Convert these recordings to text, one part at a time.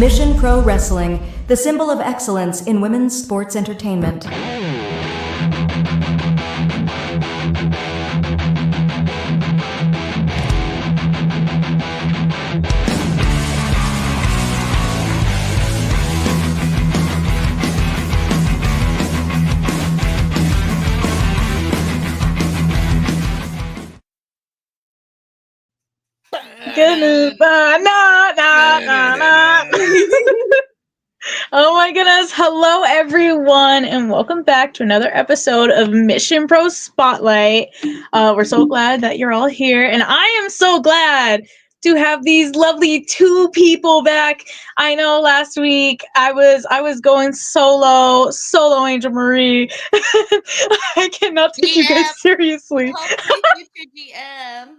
Mission Pro Wrestling, the symbol of excellence in women's sports entertainment. Goodness. Oh my goodness. Hello, everyone, and welcome back to another episode of Mission Pro Spotlight. We're so glad that you're all here, and I am so glad to have these lovely two people back. I know last week I was going solo Angel Marie. I cannot take you guys seriously. Hopefully future GM.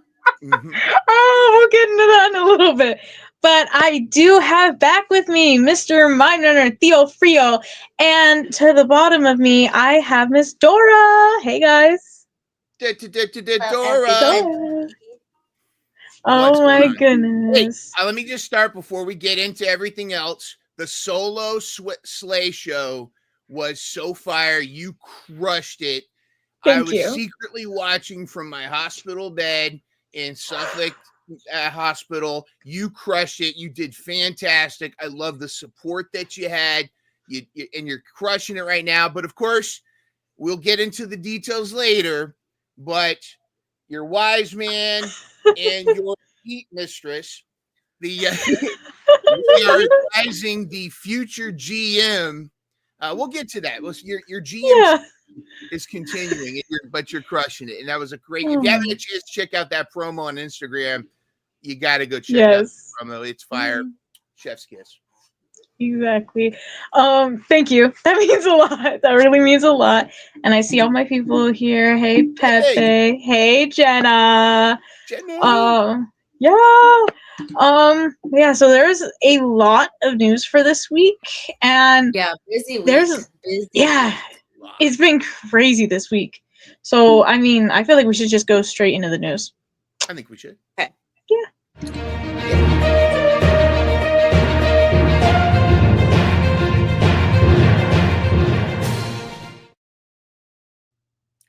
Oh, we'll get into that in a little bit. But I do have back with me Mr. Mindrunner Tio Frio, and to the bottom of me, I have Miss Dora. Hey, guys. Dora. Oh, my goodness. Hey, let me just start before we get into everything else. The solo sleigh show was so fire. You crushed it. Thank you. I was secretly watching from my hospital bed in Suffolk Hospital. You crushed it. You did fantastic. I love the support that you had. And you're crushing it right now. But of course, we'll get into the details later. But your wise man and your heat mistress, we are advising the future GM. We'll get to that. Your GM is continuing, but you're crushing it. And that was a great. If you haven't had a chance to check out that promo on Instagram, you got to go check out the promo. It's fire. Chef's kiss. Exactly. Thank you. That means a lot. That really means a lot. And I see all my people here. Hey, Pepe. Hey, Jenna. Yeah, so there's a lot of news for this week. And busy week. It's been crazy this week. So, I mean, I feel like we should just go straight into the news. I think we should. Okay. Yeah.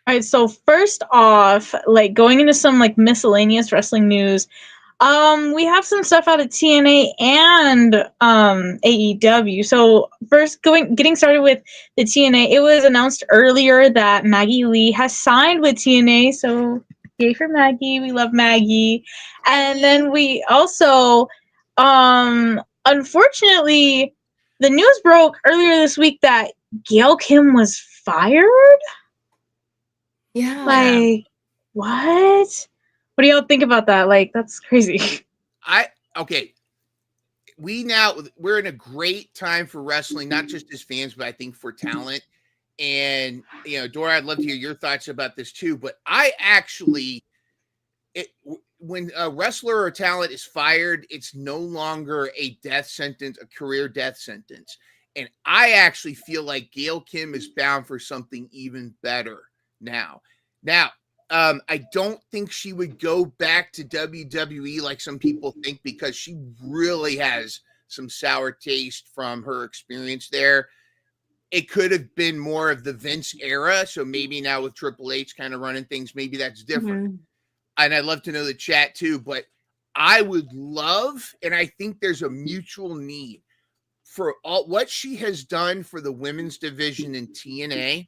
All right, so first off, going into some miscellaneous wrestling news, we have some stuff out of TNA and AEW. So first, getting started with the TNA, it was announced earlier that Maggie Lee has signed with TNA. So yay for Maggie, we love Maggie. And then we also, unfortunately, the news broke earlier this week that Gail Kim was fired. Yeah. What? What do y'all think about that? That's crazy. We're in a great time for wrestling, not just as fans, but I think for talent. And, Dora, I'd love to hear your thoughts about this too. But when a wrestler or talent is fired, it's no longer a death sentence, a career death sentence. And I actually feel like Gail Kim is bound for something even better now. I don't think she would go back to WWE like some people think, because she really has some sour taste from her experience there. It could have been more of the Vince era. So maybe now with Triple H kind of running things, maybe that's different. Mm-hmm. And I'd love to know the chat too, but I would love, and I think there's a mutual need for all what she has done for the women's division in TNA,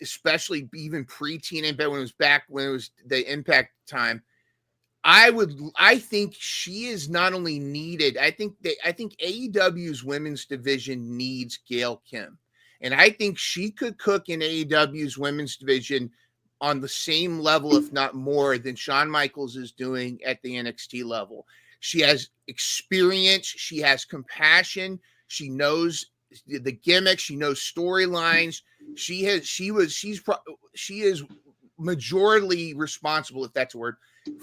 especially even pre-TNA, but when it was the Impact time. I think she is not only needed. I think AEW's women's division needs Gail Kim, and I think she could cook in AEW's women's division on the same level, if not more, than Shawn Michaels is doing at the NXT level. She has experience. She has compassion. She knows the gimmicks. She knows storylines. She is majorly responsible, if that's a word,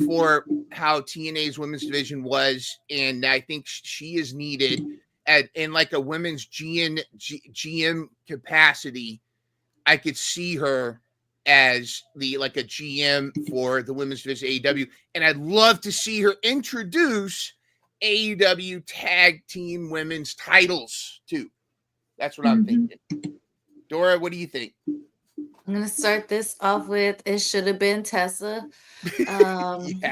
for how TNA's women's division was. And I think she is needed in like a women's GM capacity. I could see her as a GM for the women's division AEW. And I'd love to see her introduce AEW tag team women's titles too. That's what I'm thinking. Dora, what do you think? I'm gonna start this off with it should have been Tessa. Goodness.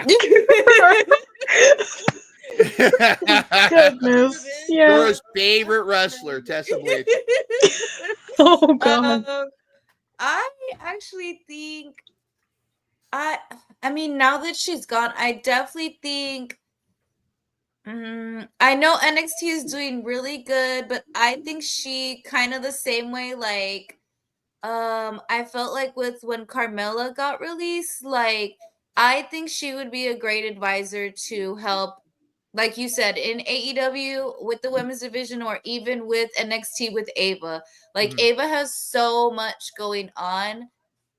Yeah. Dora's favorite wrestler, Tessa Blanchard. Oh god. I actually think I mean now that she's gone, I definitely think I know NXT is doing really good, but I think she kind of the same way like I felt like with when Carmella got released, like I think she would be a great advisor to help, like you said, in AEW with the women's division or even with NXT with Ava. Like Ava has so much going on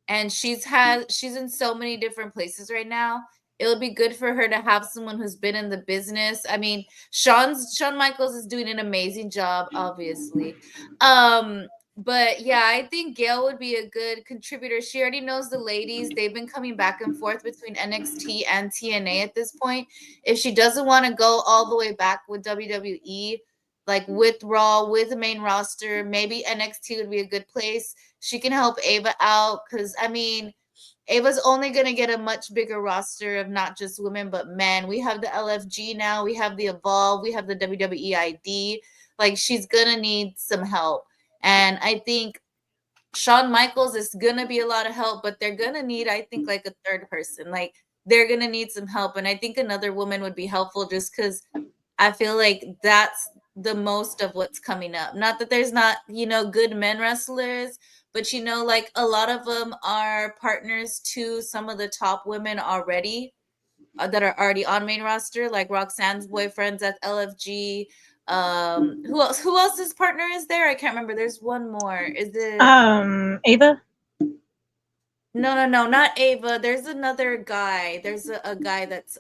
and she's in so many different places right now. It'll be good for her to have someone who's been in the business. I mean, Shawn Michaels is doing an amazing job, obviously. But yeah, I think Gail would be a good contributor. She already knows the ladies. They've been coming back and forth between NXT and TNA at this point. If she doesn't want to go all the way back with WWE, like with Raw, with the main roster, maybe NXT would be a good place. She can help Ava out because, I mean, Ava's only going to get a much bigger roster of not just women, but men. We have the LFG now. We have the Evolve. We have the WWE ID. Like, she's going to need some help. And I think Shawn Michaels is going to be a lot of help, but they're going to need, I think, like a third person. Like, they're going to need some help. And I think another woman would be helpful just because I feel like that's the most of what's coming up. Not that there's not, good men wrestlers, but, like a lot of them are partners to some of the top women already that are already on main roster, like Roxanne's boyfriends at LFG. Who else's partner is there? I can't remember. There's one more. Is it Ava? No, not Ava. There's another guy. There's a guy that's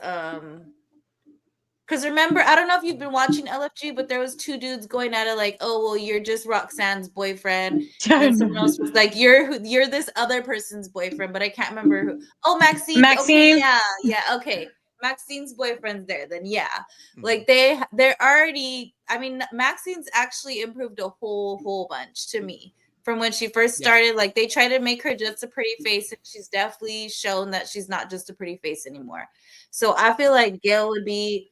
because remember, I don't know if you've been watching LFG, but there was two dudes going at it like, oh well, you're just Roxanne's boyfriend. And someone else was like, you're this other person's boyfriend, but I can't remember who. Oh, Maxine. Okay, yeah, okay. Maxine's boyfriend's there, then yeah. Like they're already, I mean, Maxine's actually improved a whole bunch to me from when she first started. Yeah. Like they try to make her just a pretty face, and she's definitely shown that she's not just a pretty face anymore. So I feel like Gail would be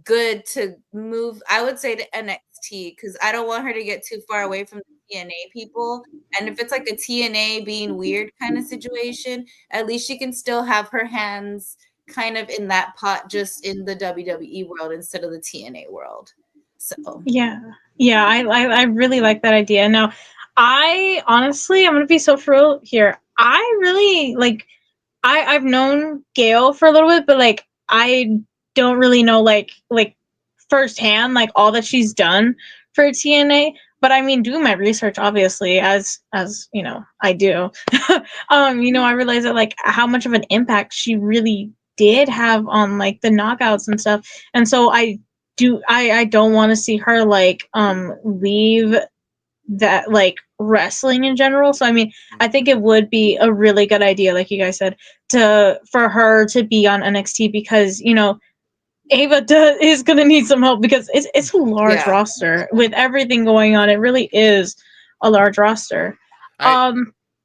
good to move, I would say, to NXT, because I don't want her to get too far away from the TNA people. And if it's like a TNA being weird kind of situation, at least she can still have her hands kind of in that pot, just in the WWE world instead of the TNA world. So yeah, I really like that idea. Now, I honestly, I'm gonna be so for real here. I really like. I've known Gail for a little bit, but like I don't really know like firsthand like all that she's done for TNA. But I mean, doing my research, obviously, as I do. I realize that like how much of an impact she really did have on like the knockouts and stuff. And so I don't want to see her like leave that like wrestling in general. So I mean, I think it would be a really good idea, like you guys said, for her to be on NXT, because Ava is going to need some help, because it's a large roster with everything going on. It really is a large roster. I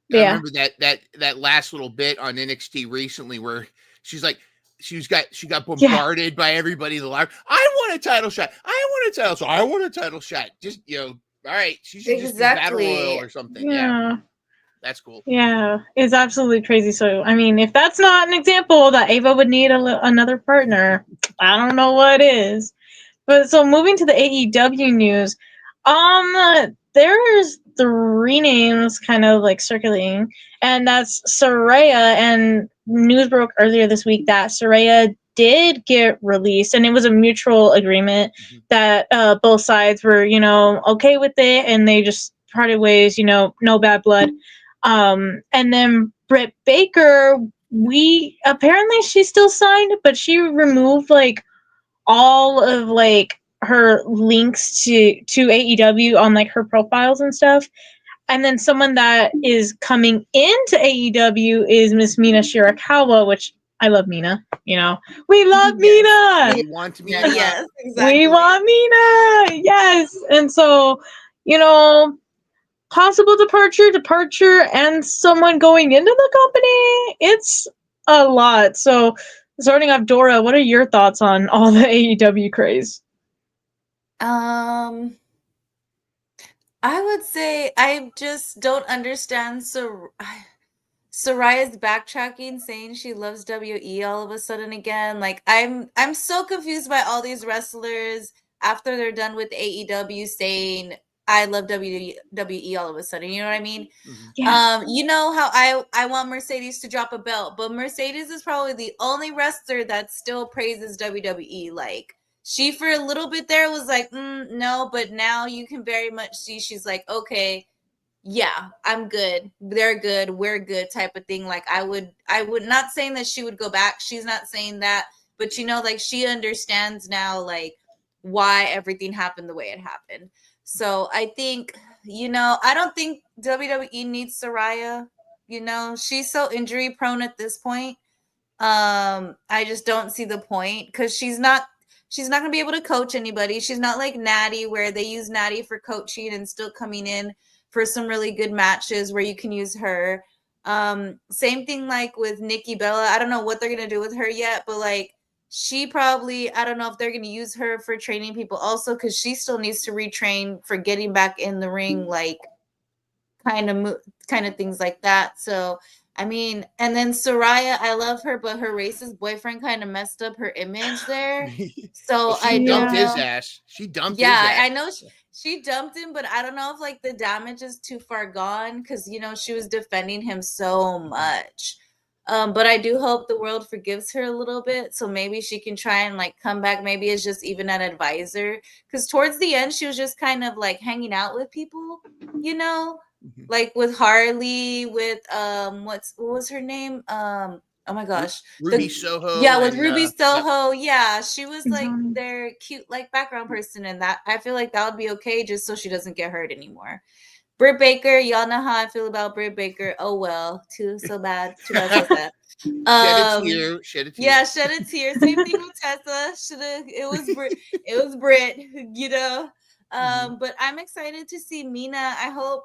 remember that last little bit on NXT recently where she's like, she got bombarded by everybody in the live. I want a title shot. I want a title shot. I want a title shot. Just, all right. She should just do Battle Royal or something. Yeah. That's cool. Yeah, it's absolutely crazy. So, I mean, if that's not an example that Ava would need another partner, I don't know what is. But so moving to the AEW news, there's 3 names kind of like circulating, and that's Saraya. And news broke earlier this week that Saraya did get released, and it was a mutual agreement that both sides were, okay with it, and they just parted ways, no bad blood. And then Britt Baker, apparently she's still signed, but she removed like all of like her links to AEW on like her profiles and stuff. And then someone that is coming into AEW is Miss Mina Shirakawa, which I love Mina. We love Mina. We want to be Yes, exactly. We want Mina. Yes. And so, possible departure, and someone going into the company. It's a lot. So, starting off, Dora, what are your thoughts on all the AEW craze? I would say I just don't understand Soraya's backtracking, saying she loves WE all of a sudden again. Like I'm so confused by all these wrestlers after they're done with AEW saying I love WWE all of a sudden. You know what I mean? Yeah. You know how I want Mercedes to drop a belt, but Mercedes is probably the only wrestler that still praises WWE. Like she for a little bit there was like, no, but now you can very much see she's like, okay, yeah, I'm good. They're good. We're good type of thing. Like I would not saying that she would go back. She's not saying that, but like she understands now like why everything happened the way it happened. So I think, I don't think WWE needs Saraya. She's so injury prone at this point. I just don't see the point because she's not going to be able to coach anybody. She's not like Natty where they use Natty for coaching and still coming in for some really good matches where you can use her. Same thing like with Nikki Bella. I don't know what they're going to do with her yet, but like she probably, I don't know if they're going to use her for training people also because she still needs to retrain for getting back in the ring, like kind of things like that. So I mean, and then Saraya, I love her, but her racist boyfriend kind of messed up her image there. So she dumped his ass. She dumped his ass. I know she dumped him, but I don't know if like the damage is too far gone because she was defending him so much. But I do hope the world forgives her a little bit, so maybe she can try and like come back. Maybe it's just even an advisor because towards the end she was just kind of like hanging out with people, like with Harley, with what was her name? Oh my gosh, Ruby Soho. Yeah, with Ruby Soho. Yeah, she was like their cute like background person, and that I feel like that would be okay, just so she doesn't get hurt anymore. Britt Baker, y'all know how I feel about Britt Baker. Oh well, too bad, so sad. Shed a tear. Yeah, shed a tear. Same thing with Tessa. It was Britt. But I'm excited to see Mina. I hope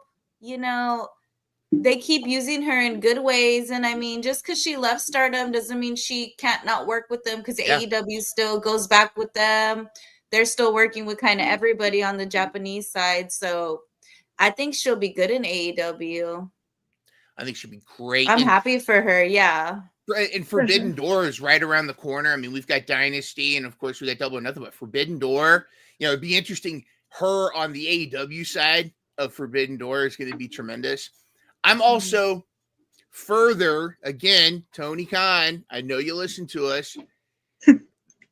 they keep using her in good ways. And I mean, just because she left Stardom doesn't mean she can't not work with them because AEW still goes back with them. They're still working with kind of everybody on the Japanese side. So I think she'll be good in AEW. I think she'll be great. I'm happy for her. Yeah. And Forbidden Door is right around the corner. I mean, we've got Dynasty and of course we got Double or Nothing, but Forbidden Door, it'd be interesting. Her on the AEW side of Forbidden Door is going to be tremendous. I'm also further, again, Tony Khan, I know you listen to us.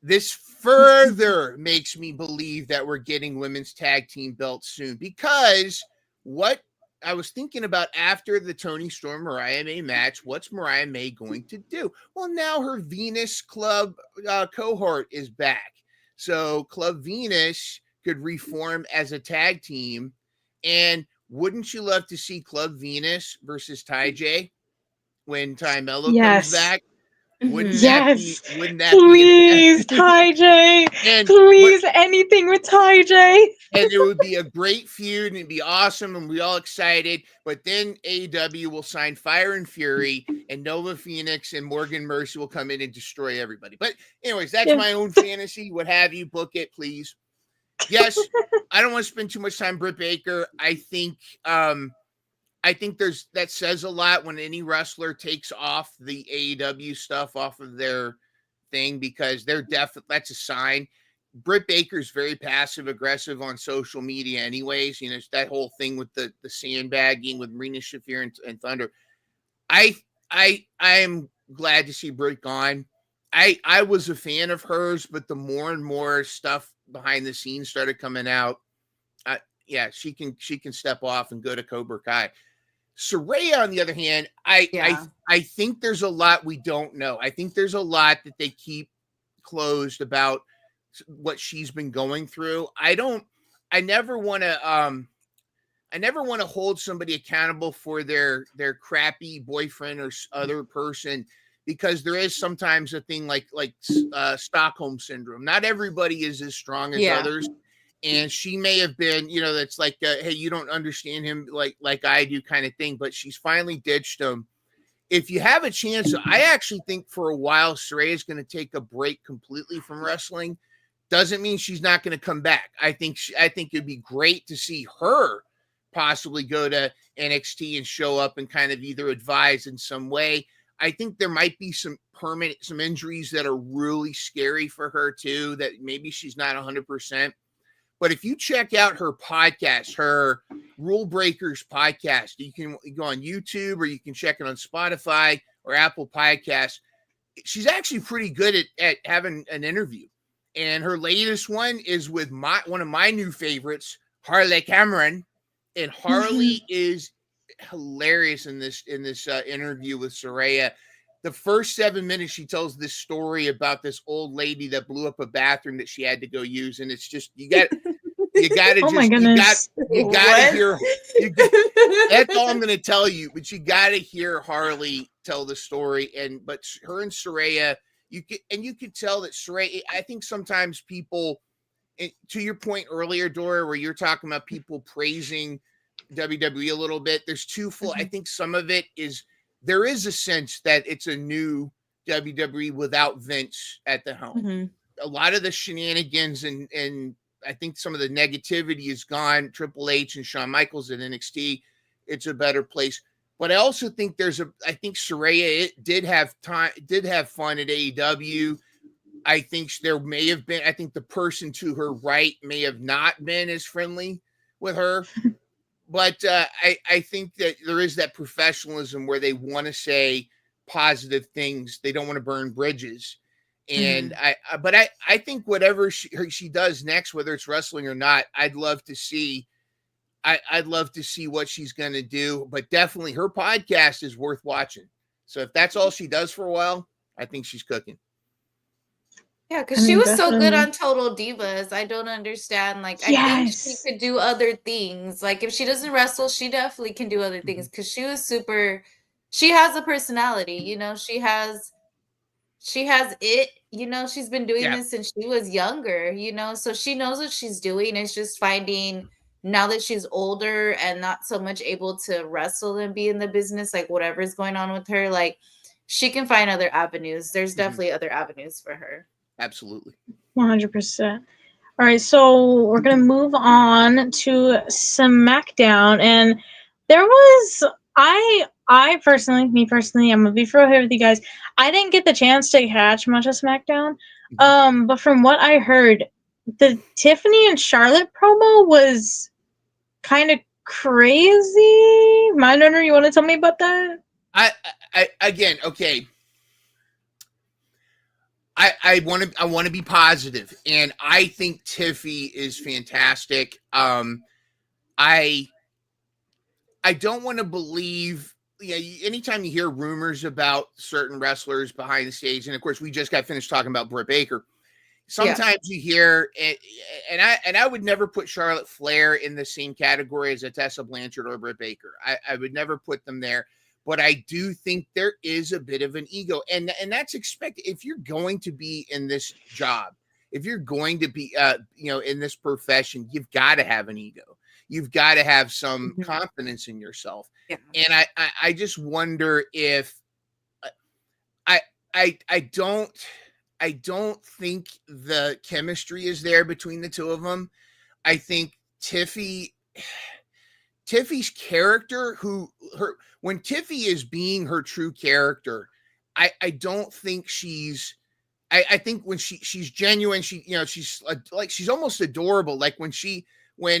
This further makes me believe that we're getting women's tag team belts soon because what I was thinking about after the Toni Storm Mariah May match, what's Mariah May going to do? Well, now her Venus Club cohort is back. So Club Venus could reform as a tag team. And wouldn't you love to see Club Venus versus Ty J when Ty Mello comes back? Wouldn't that please, Ty J. Please, anything with Ty J. And it would be a great feud and it'd be awesome and we're all excited. But then AEW will sign Fire and Fury and Nova Phoenix and Morgan Mercy will come in and destroy everybody. But anyways, that's my own fantasy. What have you? Book it, please. Yes, I don't want to spend too much time. Britt Baker. I think that says a lot when any wrestler takes off the AEW stuff off of their thing because that's a sign. Britt Baker's very passive aggressive on social media anyways. It's that whole thing with the sandbagging with Mina Shirakawa and Thunder. I am glad to see Britt gone. I was a fan of hers, but the more and more stuff behind the scenes started coming out, she can step off and go to Cobra Kai. Saraya, on the other hand, I think there's a lot we don't know. I think there's a lot that they keep closed about what she's been going through. I never want to hold somebody accountable for their crappy boyfriend or other person because there is sometimes a thing like Stockholm syndrome. Not everybody is as strong as others. And she may have been, that's like, hey, you don't understand him like I do kind of thing. But she's finally ditched him. If you have a chance, I actually think for a while Saraya is going to take a break completely from wrestling. Doesn't mean she's not going to come back. I think it'd be great to see her possibly go to NXT and show up and kind of either advise in some way. I think there might be some injuries that are really scary for her too, that maybe she's not 100%. But if you check out her podcast, her Rule Breakers podcast, you can go on YouTube or you can check it on Spotify or Apple Podcasts. She's actually pretty good at having an interview. And her latest one is with one of my new favorites, Harley Cameron. And Harley is hilarious in this interview with Saraya. The first 7 minutes, she tells this story about this old lady that blew up a bathroom that she had to go use, and it's just you got to Oh my goodness. you got to hear. That's all I'm going to tell you. But you got to hear Harley tell the story, but her and Saraya, you could tell that Saraya. I think sometimes people, to your point earlier, Dora, where you're talking about people praising WWE a little bit. There's twofold. I think some of it is. There is a sense that it's a new WWE without Vince at the helm. A lot of the shenanigans and I think some of the negativity is gone. Triple H and Shawn Michaels at NXT, it's a better place. But I also think I think Saraya did have fun at AEW. I think there may have been, I think the person to her right may have not been as friendly with her. But I think that there is that professionalism where they want to say positive things. They don't want to burn bridges. And I think whatever she does next, whether it's wrestling or not, I'd love to see. I'd love to see what she's going to do. But definitely her podcast is worth watching. So if that's all she does for a while, I think she's cooking. Yeah, because she was so good on Total Divas. I don't understand. I think she could do other things. Like, if she doesn't wrestle, she definitely can do other things. Because she was she has a personality, she has it, she's been doing this since she was younger, so she knows what she's doing. It's just finding, now that she's older and not so much able to wrestle and be in the business, like whatever's going on with her, like she can find other avenues. There's definitely other avenues for her. Absolutely. 100%. All right, so we're going to move on to SmackDown. And there was, I personally, I'm going to be real here with you guys. I didn't get the chance to catch much of SmackDown. But from what I heard, the Tiffany and Charlotte promo was kind of crazy. Mindhunter, you want to tell me about that? Okay. I want to be positive, and I think Tiffy is fantastic. I don't want to believe. Anytime you hear rumors about certain wrestlers behind the stage, and of course we just got finished talking about Britt Baker. Sometimes you hear, and I would never put Charlotte Flair in the same category as a Tessa Blanchard or Britt Baker. I would never put them there. But I do think there is a bit of an ego, and that's expected. If you're going to be in this job, if you're going to be, in this profession, you've got to have an ego. You've got to have some confidence in yourself. Yeah. And I just wonder if I don't think the chemistry is there between the two of them. I think Tiffy's character, when Tiffy is being her true character, I don't think I think when she's genuine, she's she's almost adorable. Like when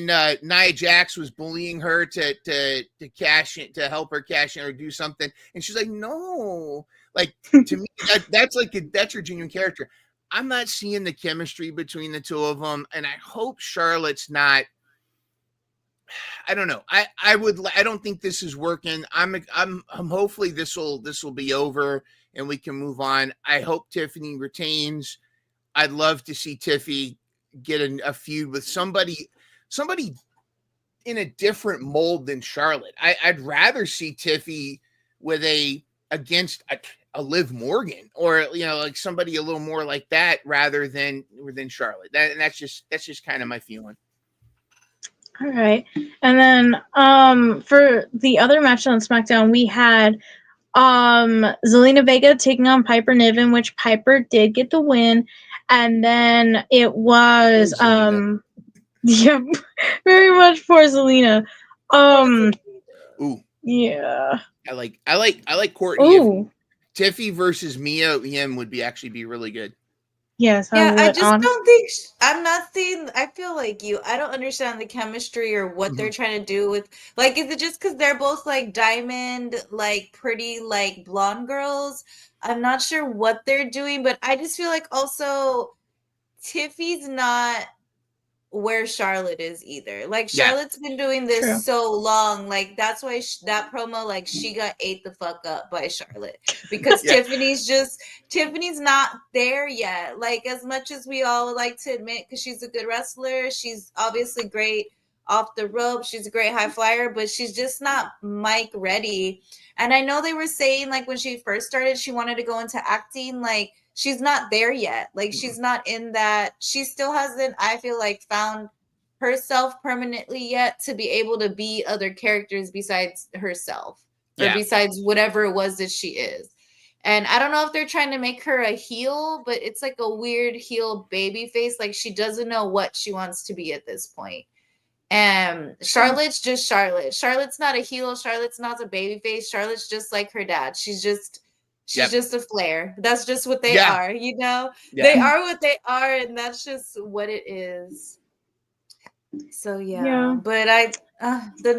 Nia Jax was bullying her to cash in, to help her cash in or do something, and she's like, no, like to me, that's her genuine character. I'm not seeing the chemistry between the two of them, and I hope Charlotte's not. I don't know. I don't think this is working. I'm hopefully this will be over and we can move on. I hope Tiffany retains. I'd love to see Tiffy get a feud with somebody in a different mold than Charlotte. I'd rather see Tiffy with against a Liv Morgan or like somebody a little more like that rather than Charlotte. That's just kind of my feeling. All right. And then for the other match on SmackDown, we had Zelina Vega taking on Piper Niven, which Piper did get the win. And then it was yeah, very much for Zelina. Ooh. Yeah. I like Courtney. Ooh. Tiffy versus Mia Yim would be really good. Yes, I just don't think I'm not seeing. I feel like you. I don't understand the chemistry or what they're trying to do with. Like, is it just because they're both like diamond, like pretty, like blonde girls? I'm not sure what they're doing, but I just feel like also Tiffy's not where Charlotte is either. Like Charlotte's been doing this so long. Like that's why that promo, like she got ate the fuck up by Charlotte because Tiffany's not there yet. Like as much as we all would like to admit, because she's a good wrestler, she's obviously great off the rope. She's a great high flyer, but she's just not mic ready. And I know they were saying like when she first started, she wanted to go into acting. Like she's not there yet. Like she's not in that. She still hasn't, I feel like, found herself permanently yet to be able to be other characters besides herself or besides whatever it was that she is. And I don't know if they're trying to make her a heel, but it's like a weird heel baby face. Like she doesn't know what she wants to be at this point. And Charlotte's just Charlotte. Charlotte's not a heel. Charlotte's not a baby face. Charlotte's just like her dad. She's just a flair. That's just what they are, you know? They are what they are, and that's just what it is. So but the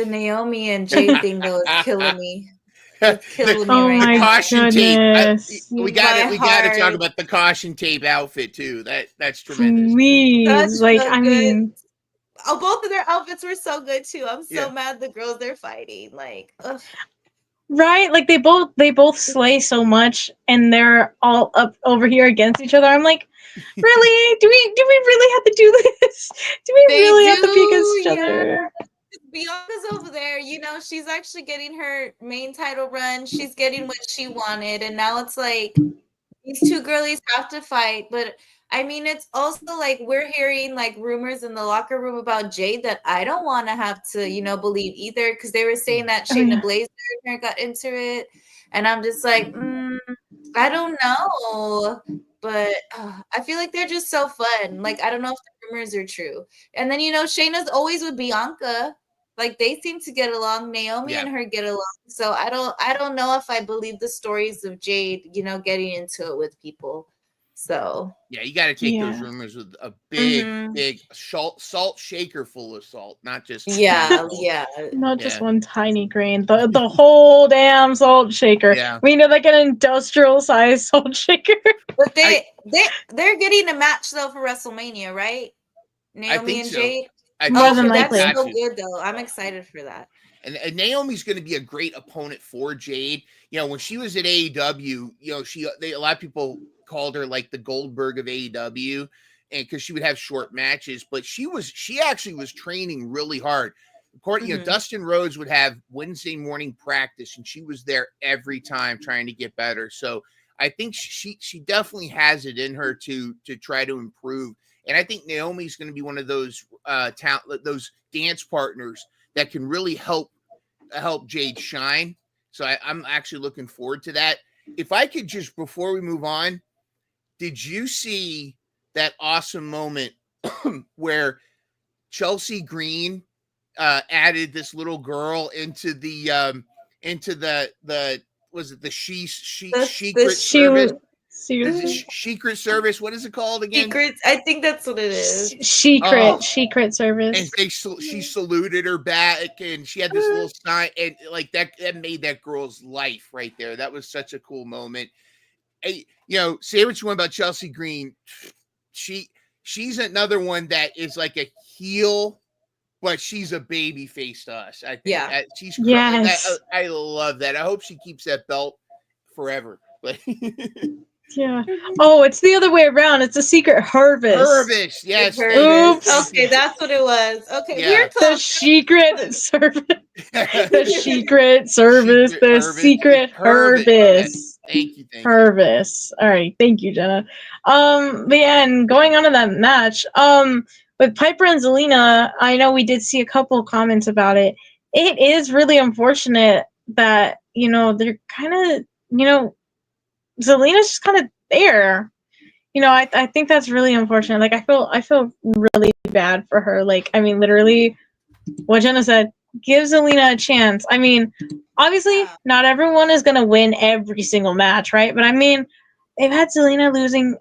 Naomi and Jade thing though is killing me. It's killing me right now. Caution tape. We got to talk about the caution tape outfit too. That's tremendous. Please, like I mean, both of their outfits were so good too. I'm so mad the girls they're fighting. Like, ugh. Right? Like they both slay so much, and they're all up over here against each other. I'm like, really? Do we really have to do this? Do we really have to be against each other? Bianca's over there, you know, she's actually getting her main title run. She's getting what she wanted, and now it's like these two girlies have to fight. But I mean, it's also like we're hearing like rumors in the locker room about Jade that I don't want to have to, you know, believe either, because they were saying that Shayna Baszler got into it, and I'm just like, I don't know. But I feel like they're just so fun. Like I don't know if the rumors are true. And then you know, Shayna's always with Bianca. Like they seem to get along. Naomi and her get along. So I don't know if I believe the stories of Jade, you know, getting into it with people. So you got to take those rumors with a big salt shaker full of salt, not just not just one tiny grain. The whole damn salt shaker. Yeah. We know like an industrial sized salt shaker. But they're getting a match though for WrestleMania, right? Naomi and Jade. More than likely. That's so good though. I'm excited for that. And Naomi's going to be a great opponent for Jade. You know, when she was at AEW, you know, a lot of people called her like the Goldberg of AEW, and because she would have short matches, but she actually was training really hard. According, you know, Dustin Rhodes would have Wednesday morning practice, and she was there every time trying to get better. So I think she definitely has it in her to try to improve. And I think Naomi's going to be one of those those dance partners that can really help Jade shine. So I'm actually looking forward to that. If I could just, before we move on, did you see that awesome moment where Chelsea Green added this little girl into the was it the secret service? Secret service. What is it called again? Secrets. I think that's what it is. Secret service. And she saluted her back, and she had this little sign, and like that made that girl's life right there. That was such a cool moment. Hey, you know, say what you want about Chelsea Green. She's another one that is like a heel, but she's a baby face to us. I think she's I love that. I hope she keeps that belt forever. Yeah. Oh, it's the other way around. It's a secret harvest. Harvest, yes. Oops. Okay, that's what it was. Okay, Yeah. we're The close. secret service. The secret service. The secret harvest. Yes. Thank you. Harvest. All right, thank you, Jenna. But yeah, and going on to that match, with Piper and Zelina, I know we did see a couple comments about it. It is really unfortunate that, they're kind of, Zelina's just kind of there. I think that's really unfortunate. Like, I feel really bad for her. Like, I mean, literally, what Jenna said, give Zelina a chance. I mean, obviously, not everyone is gonna win every single match, right? But I mean, they've had Zelina losing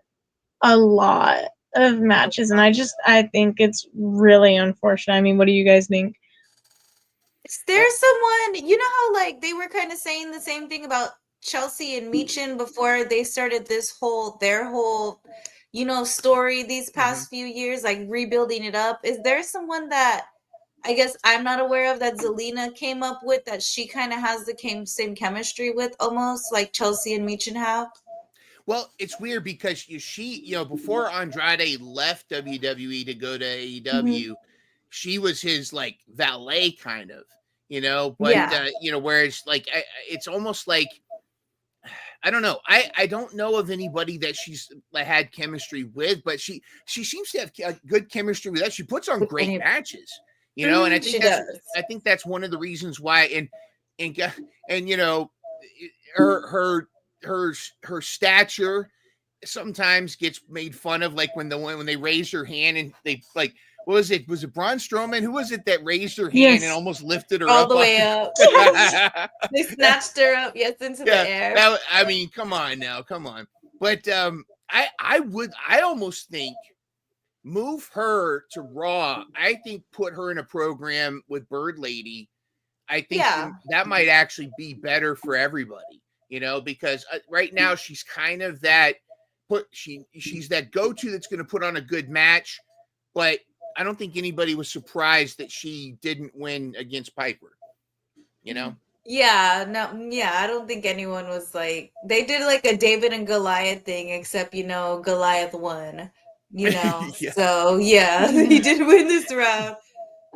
a lot of matches, and I think it's really unfortunate. I mean, what do you guys think? Is there someone, you know how like they were kind of saying the same thing about Chelsea and Michin before they started their whole story these past few years, like rebuilding it up? Is there someone that I guess I'm not aware of that Zelina came up with that she kind of has the same chemistry with, almost like Chelsea and Michin have? Well, it's weird because before Andrade left WWE to go to AEW, she was his like valet kind of, but whereas like it's almost like, I don't know. I don't know of anybody that she's had chemistry with, but she seems to have good chemistry with us. She puts on great matches, and I think that's one of the reasons why. And her stature sometimes gets made fun of, like when they raised her hand and they like, what was it? Was it Braun Strowman? Who was it that raised her hand and almost lifted her all up the way up? They snatched her up, into the air. I mean, come on now, come on. But I almost think move her to Raw. I think put her in a program with Bird Lady. I think that might actually be better for everybody, because right now she's kind of that she's that go-to that's going to put on a good match, but I don't think anybody was surprised that she didn't win against Piper, Yeah, no, I don't think anyone was like, they did like a David and Goliath thing, except, Goliath won, So, he did win this round.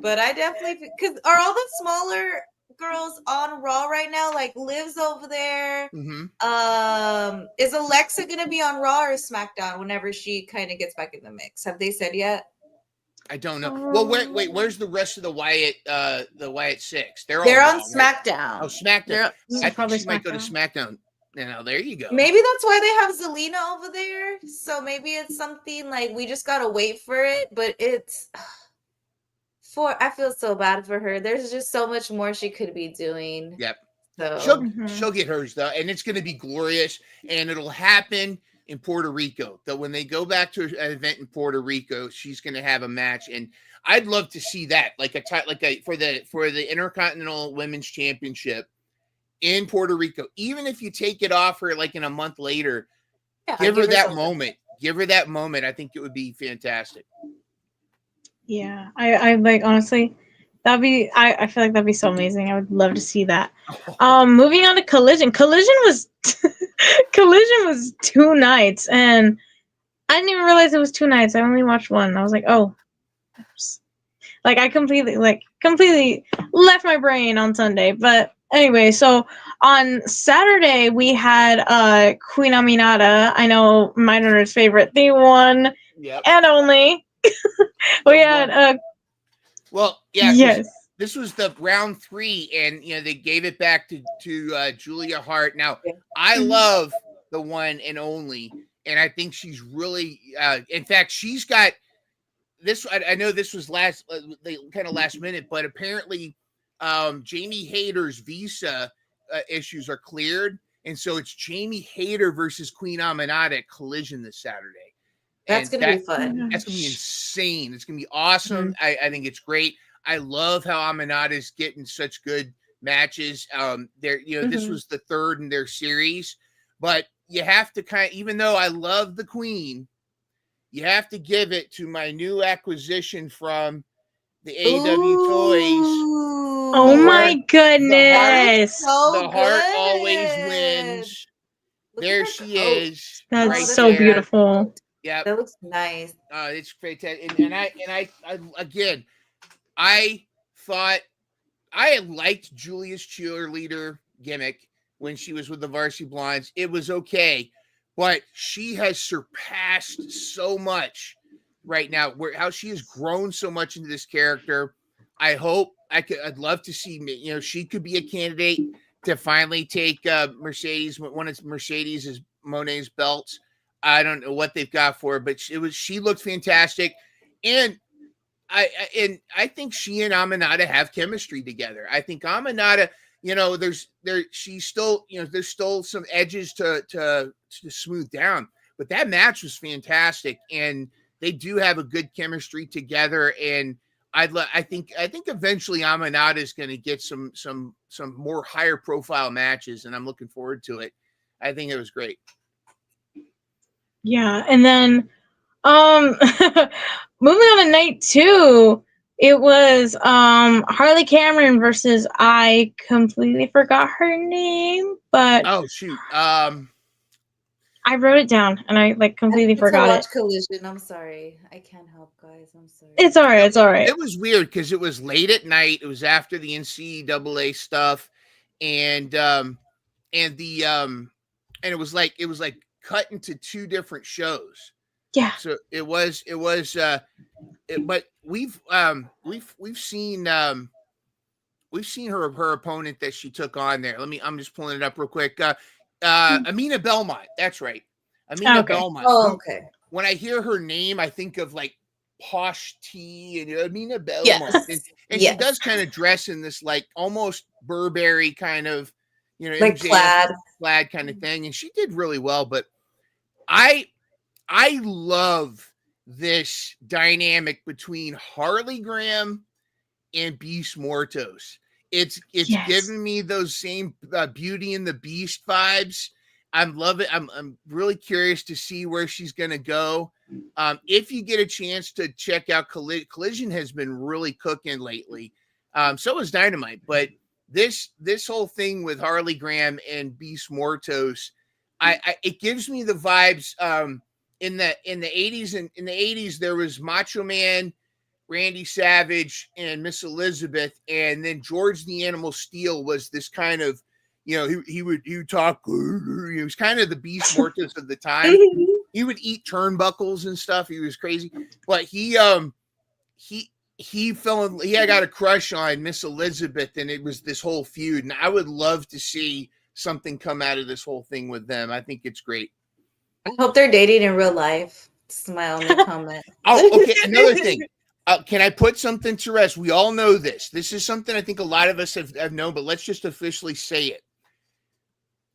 But I definitely, because are all the smaller girls on Raw right now? Like Liv's over there. Is Alexa going to be on Raw or SmackDown whenever she kind of gets back in the mix? Have they said yet? I don't know. Well, wait, where's the rest of the Wyatt Six? They're on Raw, SmackDown. Right? Oh, SmackDown. I think she might go to SmackDown. Now, there you go. Maybe that's why they have Zelina over there. So maybe it's something like we just gotta wait for it. But I feel so bad for her. There's just so much more she could be doing. Yep. So she'll get hers though, and it's going to be glorious, and it'll happen in Puerto Rico. Though when they go back to an event in Puerto Rico, she's going to have a match, and I'd love to see that, for the Intercontinental Women's Championship in Puerto Rico. Even if you take it off her like in a month later, give her that moment. Give her that moment. I think it would be fantastic. Yeah, I like, honestly, that'd be, I feel like that'd be so amazing. I would love to see that. Moving on to Collision. Collision was 2 nights, and I didn't even realize it was 2 nights. I only watched one. I was like, oh, like I completely left my brain on Sunday. But anyway, so on Saturday we had Queen Aminata. I know my daughter's favorite. They won, and only. We had yes. This was the round 3, and they gave it back to Julia Hart. Now I love the one and only, and I think she's really in fact she's got this. I know this was last minute, but apparently Jamie Hayter's visa issues are cleared, and so it's Jamie Hayter versus Queen Aminata at Collision this Saturday. That's going to be fun. That's going to be insane. It's going to be awesome. I think it's great. I love how Aminata is getting such good matches. This was the 3rd in their series, but you have to even though I love the Queen, you have to give it to my new acquisition from the AEW Toys. Oh my goodness. So the heart always wins. Look at There her she coat. is. That's right so there. beautiful. Yep. That looks nice. It's fantastic. And I again, I thought I had liked Julia's cheerleader gimmick when she was with the Varsity Blondes. It was okay, but she has surpassed so much right now. How she has grown so much into this character. I'd love to see, she could be a candidate to finally take one of Mercedes Monet's belts. I don't know what they've got for her, but she looked fantastic, and I think she and Aminata have chemistry together. I think Aminata, there's still some edges to smooth down, but that match was fantastic, and they do have a good chemistry together. And I think eventually Aminata is going to get some more higher profile matches, and I'm looking forward to it. I think it was great. Yeah, and then moving on to night 2, it was Harley Cameron versus, I completely forgot her name, but Oh shoot. I wrote it down and I completely forgot watch it. Collision. I'm sorry. I can't help, guys. I'm sorry. It's all right. It's all right. It was weird because it was late at night. It was after the NCAA stuff, and it was like cut into 2 different shows. Yeah. So it was but we've seen her opponent that she took on there. I'm just pulling it up real quick. Amina Belmont. That's right. Amina Belmont. Oh, okay. When I hear her name, I think of like Posh T and Amina Belmont. Yes. And she does kind of dress in this like almost Burberry kind of, like MJF plaid kind of thing. And she did really well. But I love this dynamic between Harley Graham and Beast Mortos. It's giving me those same Beauty and the Beast vibes. I love it. I'm really curious to see where she's going to go. If you get a chance to check out Collision has been really cooking lately. So is Dynamite, but this whole thing with Harley Graham and Beast Mortos, it gives me the vibes. In the 80s, and in the 80s, there was Macho Man, Randy Savage, and Miss Elizabeth, and then George the Animal Steel was this kind of, he would talk. He was kind of the Beast Mortis of the time. He would eat turnbuckles and stuff. He was crazy, but he got a crush on Miss Elizabeth, and it was this whole feud. And I would love to see something come out of this whole thing with them. I think it's great. I hope they're dating in real life. It's my only comment. Oh, okay. Another thing. Can I put something to rest? We all know this. This is something I think a lot of us have known, but let's just officially say it.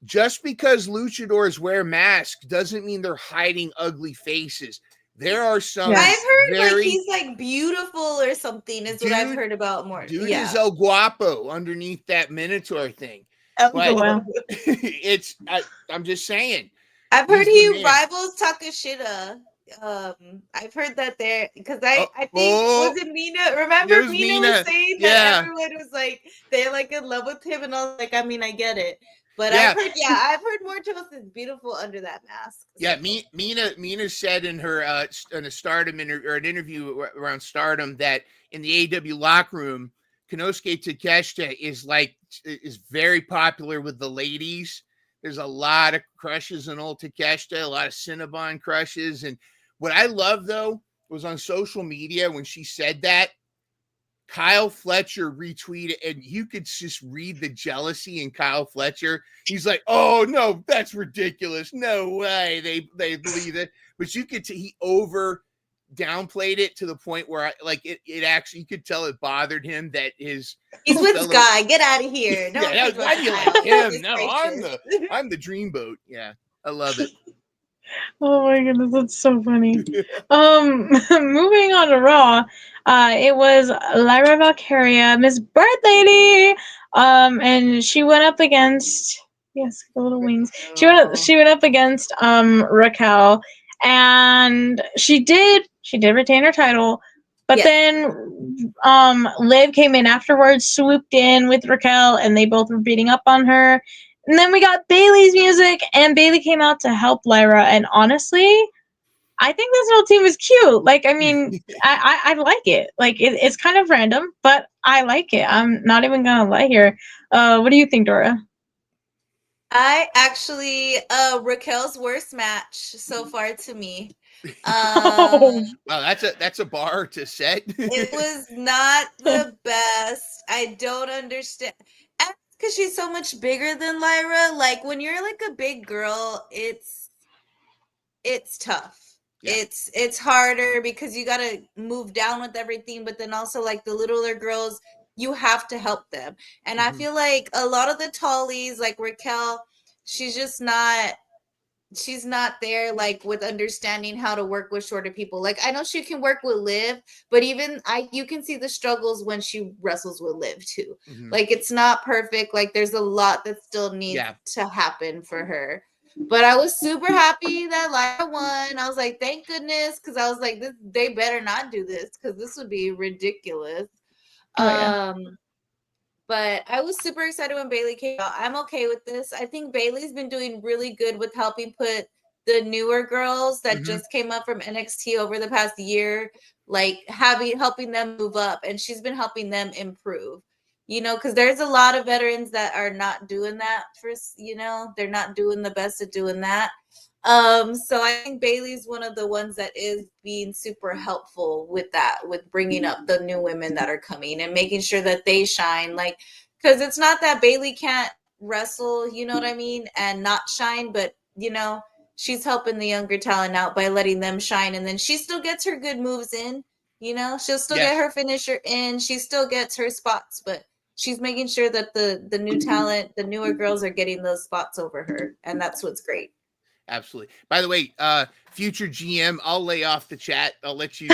Just because luchadors wear masks doesn't mean they're hiding ugly faces. There are some. I've heard he's like beautiful or something. Is what I've heard about more. Dude is El Guapo underneath that Minotaur thing. Wow. I'm just saying. I've heard he rivals Takashita. I've heard that because I think was it Mina? Remember Mina was saying that everyone was like they're like in love with him, and I was like, I mean, I get it, but I've heard Mortos is beautiful under that mask. Yeah, Mina said in her in a Stardom or an interview around Stardom that in the AEW locker room, Konosuke Takeshita is very popular with the ladies. There's a lot of crushes on old Takeshita, a lot of Cinnabon crushes. And what I love, though, was on social media when she said that, Kyle Fletcher retweeted, and you could just read the jealousy in Kyle Fletcher. He's like, oh, no, that's ridiculous. No way they believe it. But you could he downplayed it to the point where it actually, you could tell it bothered him that he's with Sky. Get out of here. No, why do you like him? No, I'm the dreamboat. Yeah, I love it. Oh my goodness, that's so funny. Moving on to Raw, it was Lyra Valkyria, Miss Bird Lady, and she went up against the little wings. She went up against Raquel, and she did retain her title, but then Liv came in afterwards, swooped in with Raquel, and they both were beating up on her. And then we got Bailey's music, and Bailey came out to help Lyra. And honestly, I think this whole team is cute. Like, I mean, I like it. Like, it's kind of random, but I like it. I'm not even gonna lie here. What do you think, Dora? I actually Raquel's worst match so far to me. Oh. Wow, that's a bar to set. It was not the best. I don't understand. Because she's so much bigger than Lyra. Like when you're like a big girl, it's tough. Yeah. It's harder because you gotta move down with everything, but then also like the littler girls, you have to help them. And I feel like a lot of the tallies, like Raquel, she's not there like with understanding how to work with shorter people. Like I know she can work with Liv, but even you can see the struggles when she wrestles with Liv too. Like it's not perfect. Like there's a lot that still needs to happen for her. But I was super happy that Lyra won. I was like, thank goodness, because I was like, they better not do this because this would be ridiculous. But I was super excited when Bailey came out. I'm okay with this. I think Bailey's been doing really good with helping put the newer girls that just came up from NXT over the past year, like helping them move up, and she's been helping them improve. You know, because there's a lot of veterans that are not doing that they're not doing the best at doing that. So I think Bailey's one of the ones that is being super helpful with that, with bringing up the new women that are coming and making sure that they shine. Like, because it's not that Bailey can't wrestle, you know what I mean, and not shine, but she's helping the younger talent out by letting them shine, and then she still gets her good moves in. She'll still get her finisher in. She still gets her spots, but she's making sure that the new talent, the newer girls, are getting those spots over her, and that's what's great. Absolutely. By the way, future GM, I'll lay off the chat. I'll let you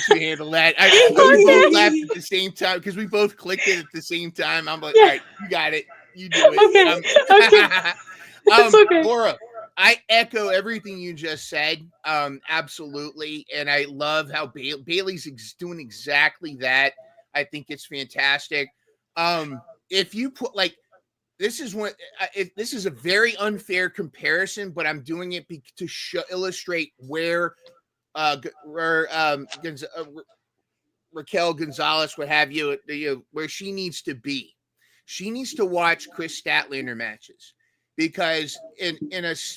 handle that. We both laughed at the same time because we both clicked it at the same time. I'm like, all right, you got it. You do it. Okay. Laura, I echo everything you just said. Absolutely. And I love how Bailey's doing exactly that. I think it's fantastic. If you put this is a very unfair comparison, but I'm doing it to illustrate where Raquel Gonzalez, what have you, where she needs to be. She needs to watch Chris Statlander matches because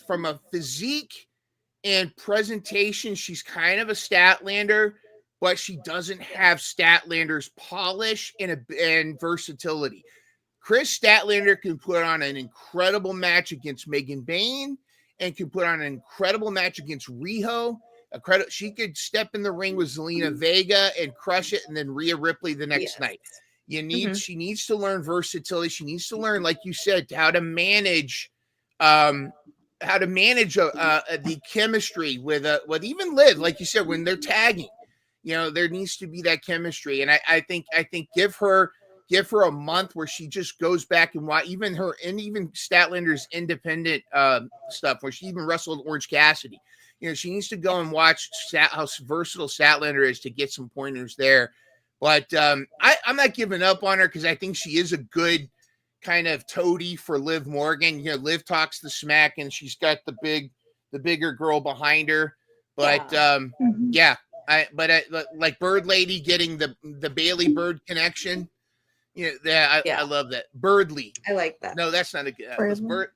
from a physique and presentation, she's kind of a Statlander, but she doesn't have Statlander's polish and versatility. Chris Statlander can put on an incredible match against Megan Bayne and can put on an incredible match against Riho. She could step in the ring with Zelina Vega and crush it, and then Rhea Ripley the next night. She needs to learn versatility. She needs to learn, like you said, how to manage the chemistry with even Liv, like you said, when they're tagging. There needs to be that chemistry, and I think give her a month where she just goes back and watch even Statlander's independent stuff, where she even wrestled Orange Cassidy. She needs to go and watch how versatile Statlander is to get some pointers there. But I'm not giving up on her because I think she is a good kind of toady for Liv Morgan. Liv talks the smack, and she's got the bigger girl behind her. But like Bird Lady getting the Bailey Bird connection. I love that. Birdly. I like that. No, that's not a good. Bird.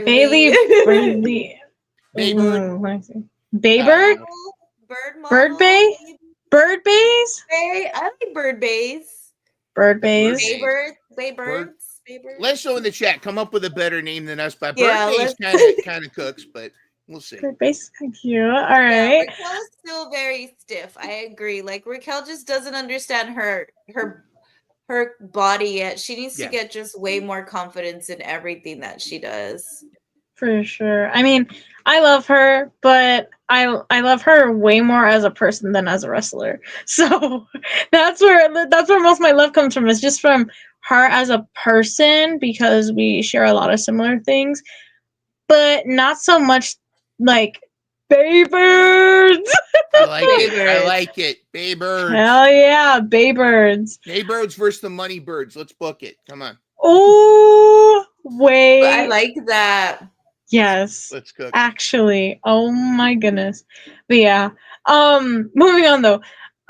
Bailey Birdly. Baybird? Bird Bay? Bird Bays? I like Bird Bays. Bird Bays. Baybirds. Let's know in the chat. Come up with a better name than us. But Bird Bays kind of cooks, but we'll see. Bird Bays is cute. All right. Raquel is still very stiff. I agree. Like Raquel just doesn't understand her body yet. She needs to get just way more confidence in everything that she does. For sure. I mean, I love her, but I love her way more as a person than as a wrestler. So that's where most of my love comes from. It's just from her as a person because we share a lot of similar things, but not so much like Baybirds. I like it. Baybirds. Hell yeah, Baybirds. Baybirds versus the Money Birds. Let's book it. Come on. Oh, Wait. But I like that. Yes. Let's cook. Actually, oh my goodness. But yeah. Moving on though.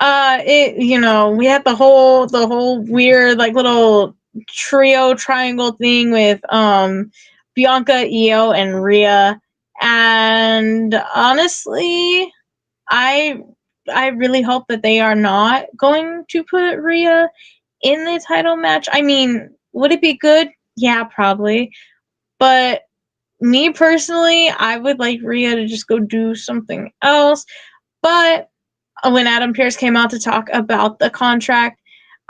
We had the whole weird like little trio triangle thing with Bianca, Io, and Rhea. And honestly, I really hope that they are not going to put Rhea in the title match. I mean, would it be good? Yeah, probably. But me personally, I would like Rhea to just go do something else. But when Adam Pearce came out to talk about the contract,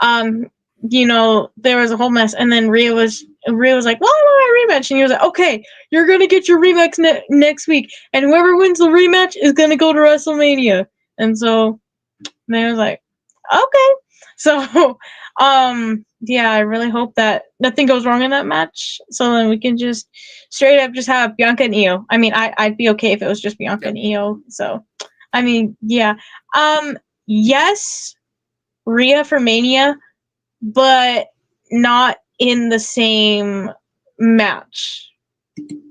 there was a whole mess, and then Rhea was like, "Well, I want my rematch," and he was like, "Okay, you're gonna get your rematch next week, and whoever wins the rematch is gonna go to WrestleMania." And so they was like, "Okay." So, yeah, I really hope that nothing goes wrong in that match, so then we can just straight up just have Bianca and Io. I mean, I'd be okay if it was just Bianca and Io. So, I mean, yeah. Yes, Rhea for Mania, but not in the same match.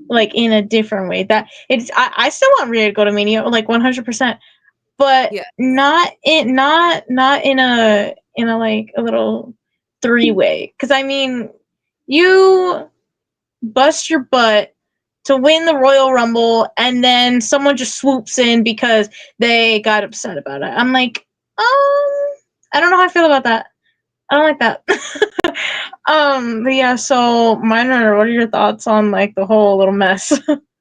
Like in a different way. That it's I still want Rhea to go to Mania, like 100%. But Yeah. not in a like a little 3-way. Because I mean, you bust your butt to win the Royal Rumble, and then someone just swoops in because they got upset about it. I'm like, I don't know how I feel about that. I don't like that. But yeah, so Minor, what are your thoughts on like the whole little mess?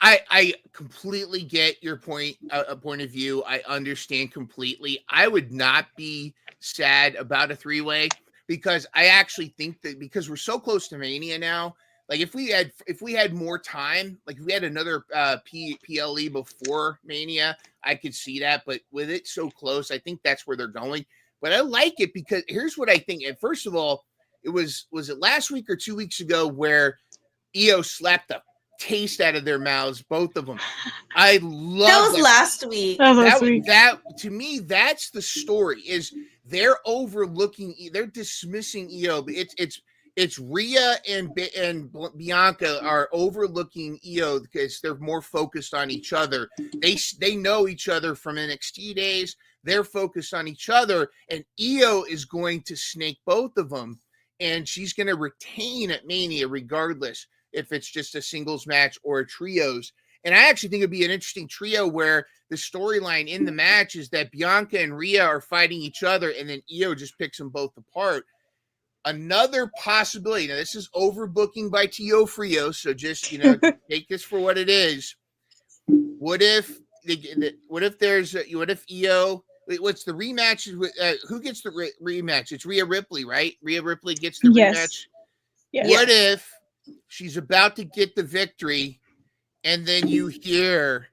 I completely get your point of view. I understand completely. I would not be sad about a 3-way because I actually think that because we're so close to Mania now, like if we had more time, like if we had another PLE before Mania, I could see that. But with it so close, I think that's where they're going. But I like it because here's what I think. And first of all, was it last week or 2 weeks ago where Io slapped the taste out of their mouths, both of them. I love that. Was last week. That to me, that's the story. Is they're overlooking, they're dismissing Io. It's Rhea and Bianca are overlooking Io because they're more focused on each other. They know each other from NXT days. They're focused on each other, and Io is going to snake both of them, and she's going to retain at Mania regardless if it's just a singles match or a trios. And I actually think it'd be an interesting trio where the storyline in the match is that Bianca and Rhea are fighting each other, and then Io just picks them both apart. Another possibility. Now, this is overbooking by Tio Frio, so just take this for what it is. What if Io? What's the rematch? Who gets the rematch? It's Rhea Ripley, right? Rhea Ripley gets the rematch. Yes. What if she's about to get the victory, and then you hear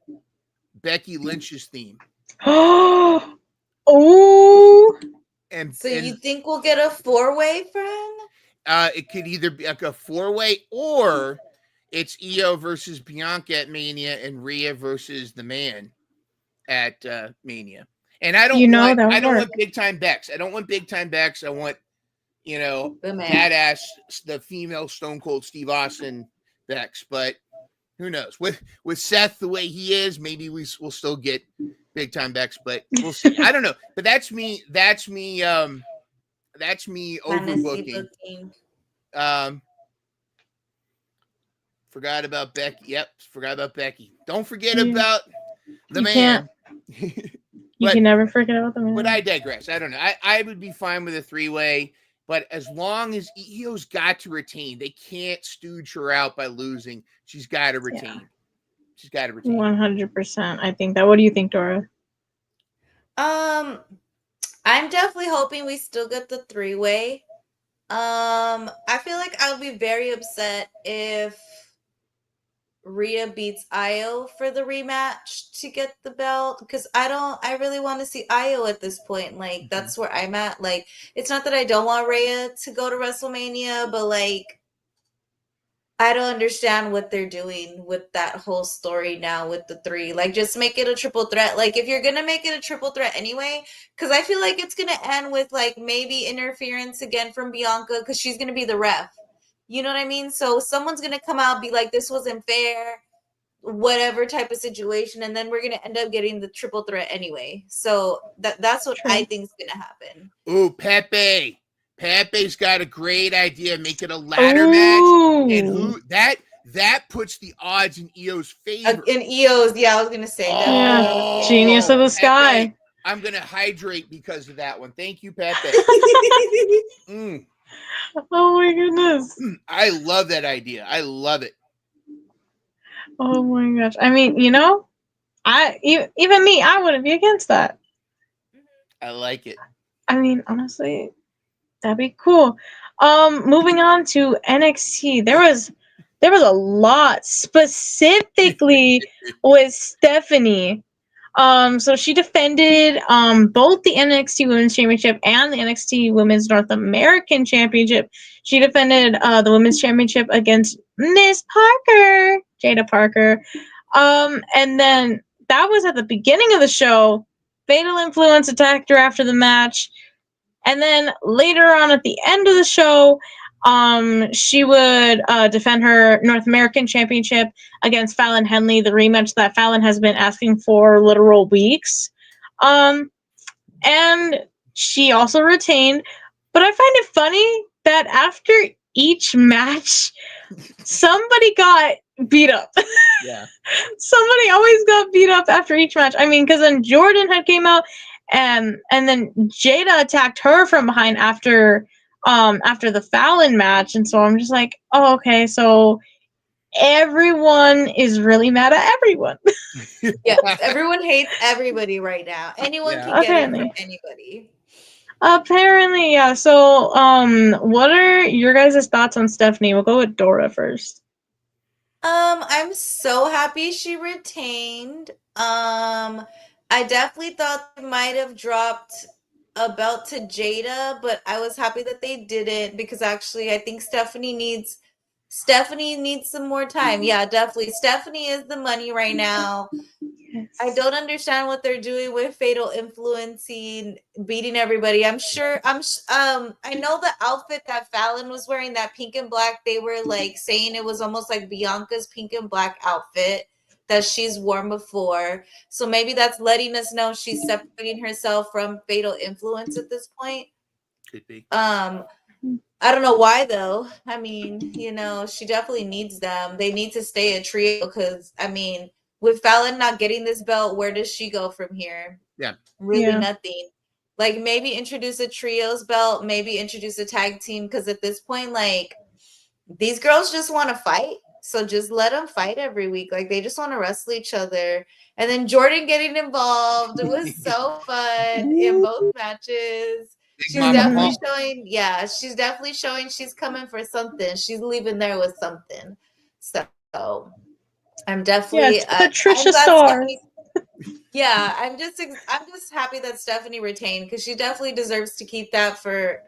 Becky Lynch's theme? Oh. So you think we'll get a 4-way, friend? It could either be like a 4-way, or it's Io versus Bianca at Mania and Rhea versus the Man at Mania. And I don't want big time Bex. I don't want big time Bex. I want badass, the female Stone Cold Steve Austin Bex. But who knows? With Seth the way he is, maybe we'll still get big time Bex. But we'll see. I don't know. But that's me. That's me overbooking. Forgot about Becky. Yep, forgot about Becky. Don't forget about the Man. You can never forget about the Man. But I digress. I don't know. I would be fine with a 3-way, but as long as Io's got to retain, they can't stooge her out by losing. She's got to retain. Yeah. She's got to retain. 100%. I think that. What do you think, Dora? I'm definitely hoping we still get the 3-way. I feel like I would be very upset if Rhea beats Io for the rematch to get the belt, because I really want to see Io at this point. Like, that's where I'm at. Like, it's not that I don't want Rhea to go to WrestleMania, but like, I don't understand what they're doing with that whole story now with the 3. Like, just make it a triple threat. Like, if you're gonna make it a triple threat anyway, because I feel like it's gonna end with like maybe interference again from Bianca, because she's gonna be the ref. You know what I mean? So someone's gonna come out and be like, this wasn't fair, whatever type of situation, and then we're gonna end up getting the triple threat anyway. So that's what I think is gonna happen. Ooh, Pepe. Pepe's got a great idea. Make it a ladder match. And who that puts the odds in Io's favor. In Io's, yeah, I was gonna say that. Yeah. Genius of the sky. Pepe, I'm gonna hydrate because of that one. Thank you, Pepe. Oh my goodness. I love that idea. I love it. Oh my gosh. I mean, you know, even me, I wouldn't be against that. I like it. I mean, honestly, that'd be cool. Moving on to NXT, there was a lot specifically with Stephanie. So she defended both the NXT Women's Championship and the NXT Women's North American Championship. She defended the Women's Championship against Miss Parker, Jada Parker. And then that was at the beginning of the show. Fatal Influence attacked her after the match. And then later on at the end of the show, she would defend her North American Championship against Fallon Henley, the rematch that Fallon has been asking for literal weeks. And she also retained. But I find it funny that after each match, somebody got beat up. Yeah. Somebody always got beat up after each match. I mean, because then Jordan had came out, and then Jada attacked her from behind after the Fallon match, and so I'm just like, oh, okay, so everyone is really mad at everyone. Yes, everyone hates everybody right now. Anyone can get it from anybody. Apparently, yeah. So, what are your guys' thoughts on Stephanie? We'll go with Dora first. I'm so happy she retained. I definitely thought they might have dropped a belt to Jada, but I was happy that they didn't, because actually I think Stephanie needs some more time. Yeah, definitely. Stephanie is the money right now. Yes. I don't understand what they're doing with Fatal Influencing, beating everybody. I know the outfit that Fallon was wearing, that pink and black, they were like saying it was almost like Bianca's pink and black outfit that she's worn before. So maybe that's letting us know she's separating herself from Fatal Influence at this point. Could be. I don't know why though. I mean, you know, she definitely needs them. They need to stay a trio, because I mean, with Fallon not getting this belt, where does she go from here? Yeah. Really nothing. Like, maybe introduce a trios belt, maybe introduce a tag team, because at this point, like, these girls just want to fight. So just let them fight every week. Like, they just want to wrestle each other. And then Jordan getting involved. It was so fun in both matches. She's definitely showing she's coming for something. She's leaving there with something. So I'm definitely Patricia Star. Yeah, I'm just happy that Stephanie retained, because she definitely deserves to keep that for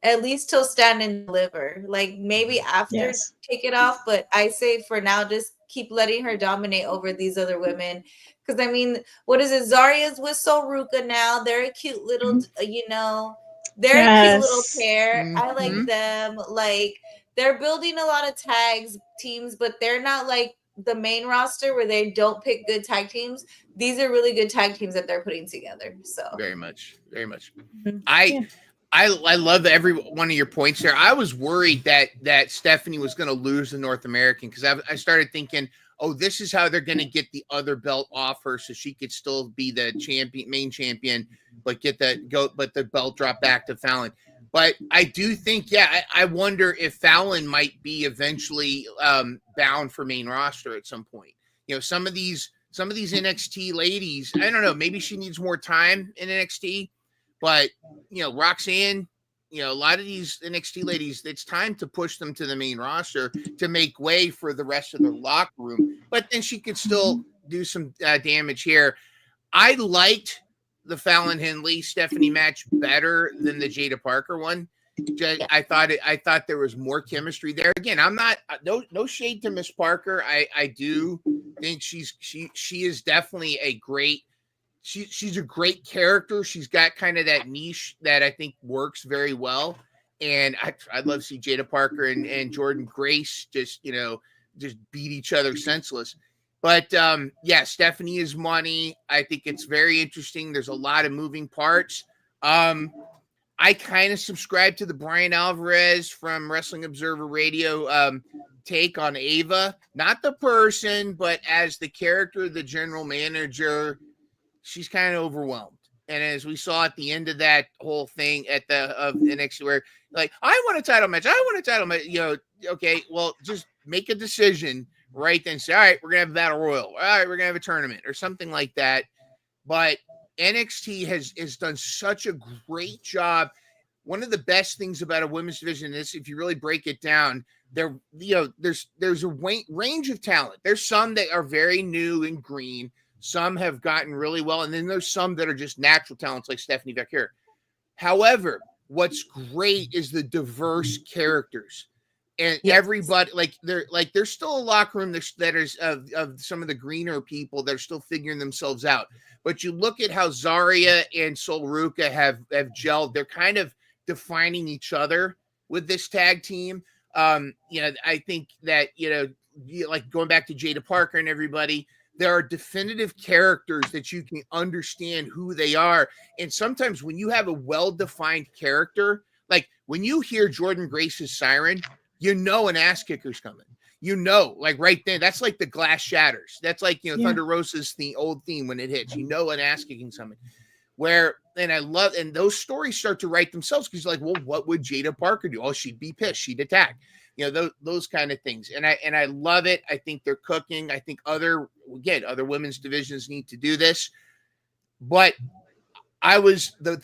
at least till Stand and Deliver. Like, maybe after take it off, but I say for now, just keep letting her dominate over these other women. Because I mean, what is it? Zarya's with Soruka now. They're a cute little, you know, they're a cute little pair. I like them. Like, they're building a lot of teams, but they're not like the main roster where they don't pick good tag teams. These are really good tag teams that they're putting together. So very much. I love every one of your points there. I was worried that Stephanie was going to lose the North American, because I started thinking, oh, this is how they're going to get the other belt off her, so she could still be the main champion, but the belt drop back to Fallon. But I do think, I wonder if Fallon might be eventually bound for main roster at some point. You know, some of these NXT ladies, I don't know, maybe she needs more time in NXT. But, you know, Roxanne, you know, a lot of these NXT ladies, it's time to push them to the main roster to make way for the rest of the locker room. But then she could still do some damage here. I liked the Fallon Henley Stephanie match better than the Jada Parker one. I thought there was more chemistry there. Again, I'm not no shade to Miss Parker. I do think she is definitely a great. She's a great character. She's got kind of that niche that I think works very well. And I'd love to see Jada Parker and Jordan Grace just beat each other senseless. But yeah, Stephanie is money. I think it's very interesting. There's a lot of moving parts. I kind of subscribe to the Brian Alvarez from Wrestling Observer Radio take on Ava, not the person, but as the character, the general manager, she's kind of overwhelmed. And as we saw at the end of that whole thing of NXT, where like, I want a title match, okay, well, just make a decision right then. Say, all right, we're gonna have a battle royal. All right, we're gonna have a tournament or something like that. But NXT has done such a great job. One of the best things about a women's division is, if you really break it down, there's a range of talent. There's some that are very new and green. Some have gotten really well, and then there's some that are just natural talents like Stephanie Vaquer. However, what's great is the diverse characters, and everybody there's still a locker room that is of some of the greener people that are still figuring themselves out. But you look at how Zarya and Sol Ruca have gelled; they're kind of defining each other with this tag team. I think that like going back to Jada Parker and everybody. There are definitive characters that you can understand who they are. And sometimes when you have a well-defined character, like when you hear Jordan Grace's siren, an ass kicker's coming. Like right then, that's like the glass shatters. That's like, Thunder Rosa's old theme when it hits, an ass kicking's coming. And those stories start to write themselves because like, well, what would Jada Parker do? Oh, she'd be pissed. She'd attack. Those kind of things. And I love it. I think they're cooking. I think other women's divisions need to do this. But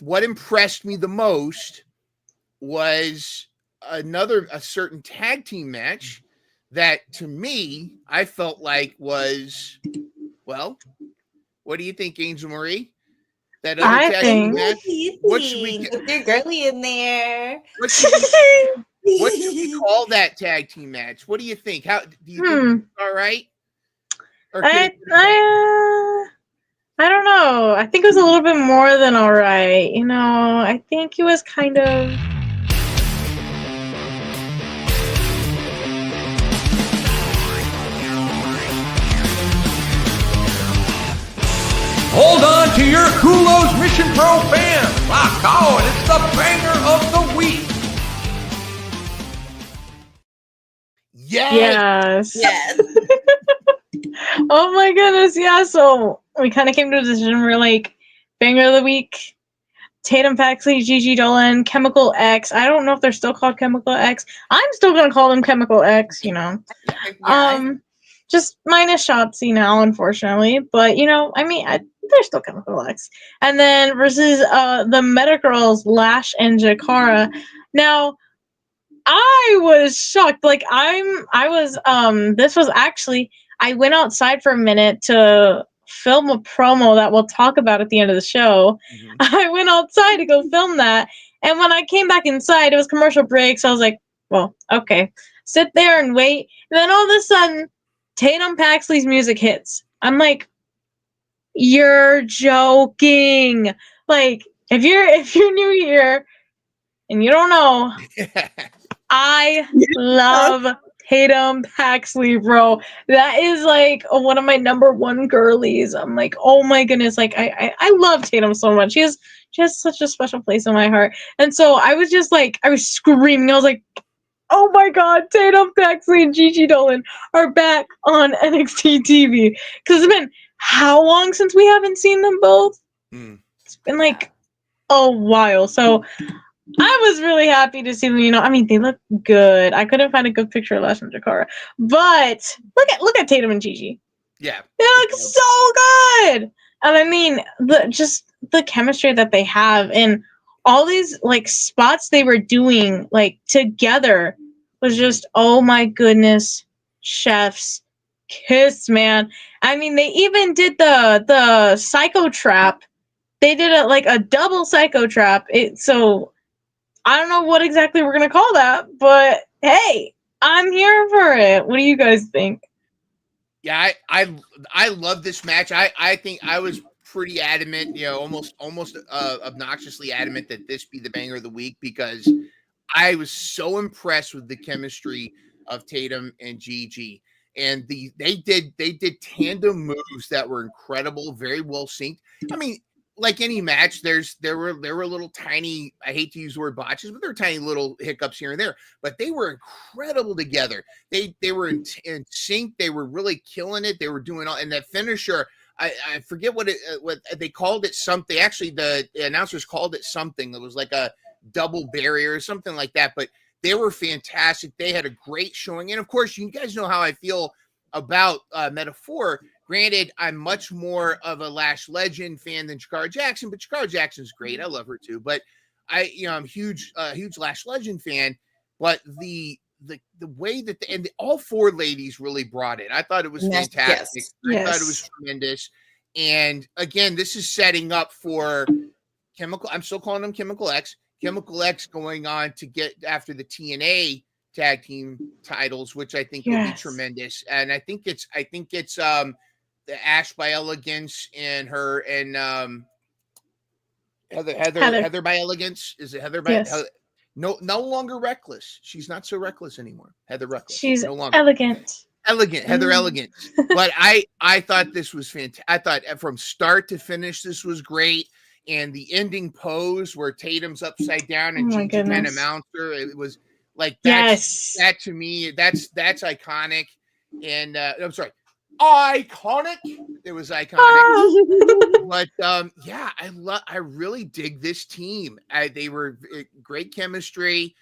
what impressed me the most was a certain tag team match that to me, I felt like was, well, what do you think, Angel Marie? That other tag team match? What should we get? They're girly in there. What should we call that tag team match? What do you think? How do you think it's all right? I don't know. I think it was a little bit more than all right. I think it was kind of. Hold on to your Kulos Mission Pro fans. Lock on. It's the banger of the week. Yes. Oh my goodness, yeah. So we kind of came to a decision. We're like, banger of the week, Tatum, Paxley, Gigi, Dolin, Chemical X. I don't know if they're still called Chemical X. I'm still gonna call them Chemical X. Just minus Shotzi now, unfortunately. But they're still Chemical X. And then versus the Meta Girls, Lash and Jakara. Now, I was shocked. Like this was actually, I went outside for a minute to film a promo that we'll talk about at the end of the show. Mm-hmm. I went outside to go film that. And when I came back inside, it was commercial break. So I was like, well, okay, sit there and wait. And then all of a sudden, Tatum Paxley's music hits. I'm like, you're joking. Like, if you're new here and you don't know, I love Tatum Paxley, bro. That is like one of my number one girlies. I'm like, oh my goodness, like I love Tatum so much. She has such a special place in my heart. And so I was just like, I was screaming. I was like, oh my god, Tatum Paxley and Gigi Dolin are back on NXT TV. Because it's been how long since we haven't seen them both? It's been like a while. So I was really happy to see them. They look good. I couldn't find a good picture of Lash and Jakara, but look at Tatum and Gigi. Yeah, they look so good. And the chemistry that they have and all these like spots they were doing like together was just, oh my goodness, chef's kiss, man. They even did the psycho trap. They did a double psycho trap. So I don't know what exactly we're gonna call that, but hey, I'm here for it. What do you guys think? Yeah, I love this match. I think I was pretty adamant, almost obnoxiously adamant that this be the banger of the week because I was so impressed with the chemistry of Tatum and Gigi. And they did tandem moves that were incredible, very well synced. I mean, like any match, there were little tiny, I hate to use the word botches, but there were tiny little hiccups here and there. But they were incredible together. They were in sync. They were really killing it. They were doing all, and that finisher, I forget what they called it. Something actually, the announcers called it something. It was like a double barrier or something like that. But they were fantastic. They had a great showing, and of course, you guys know how I feel about Meta-Four. Granted, I'm much more of a Lash Legend fan than Shakara Jackson, but Shakara Jackson's great. I love her too. But I'm huge Lash Legend fan. But the way that all four ladies really brought it. I thought it was fantastic. Yes. I thought it was tremendous. And again, this is setting up for Chemical. I'm still calling them Chemical X. Chemical X going on to get after the TNA tag team titles, which I think will be tremendous. And I think it's the Ash by Elegance and her and Heather by Elegance. Is it Heather by Heather? No longer reckless. She's not so reckless anymore. Heather Reckless. She's no longer elegant. Heather Elegant. But I thought this was fantastic. I thought from start to finish this was great. And the ending pose where Tatum's upside down and Gigi kind of mounts her, it was like that to me, that's iconic. And I'm sorry, iconic. It was iconic. But I really dig this team. They were great chemistry,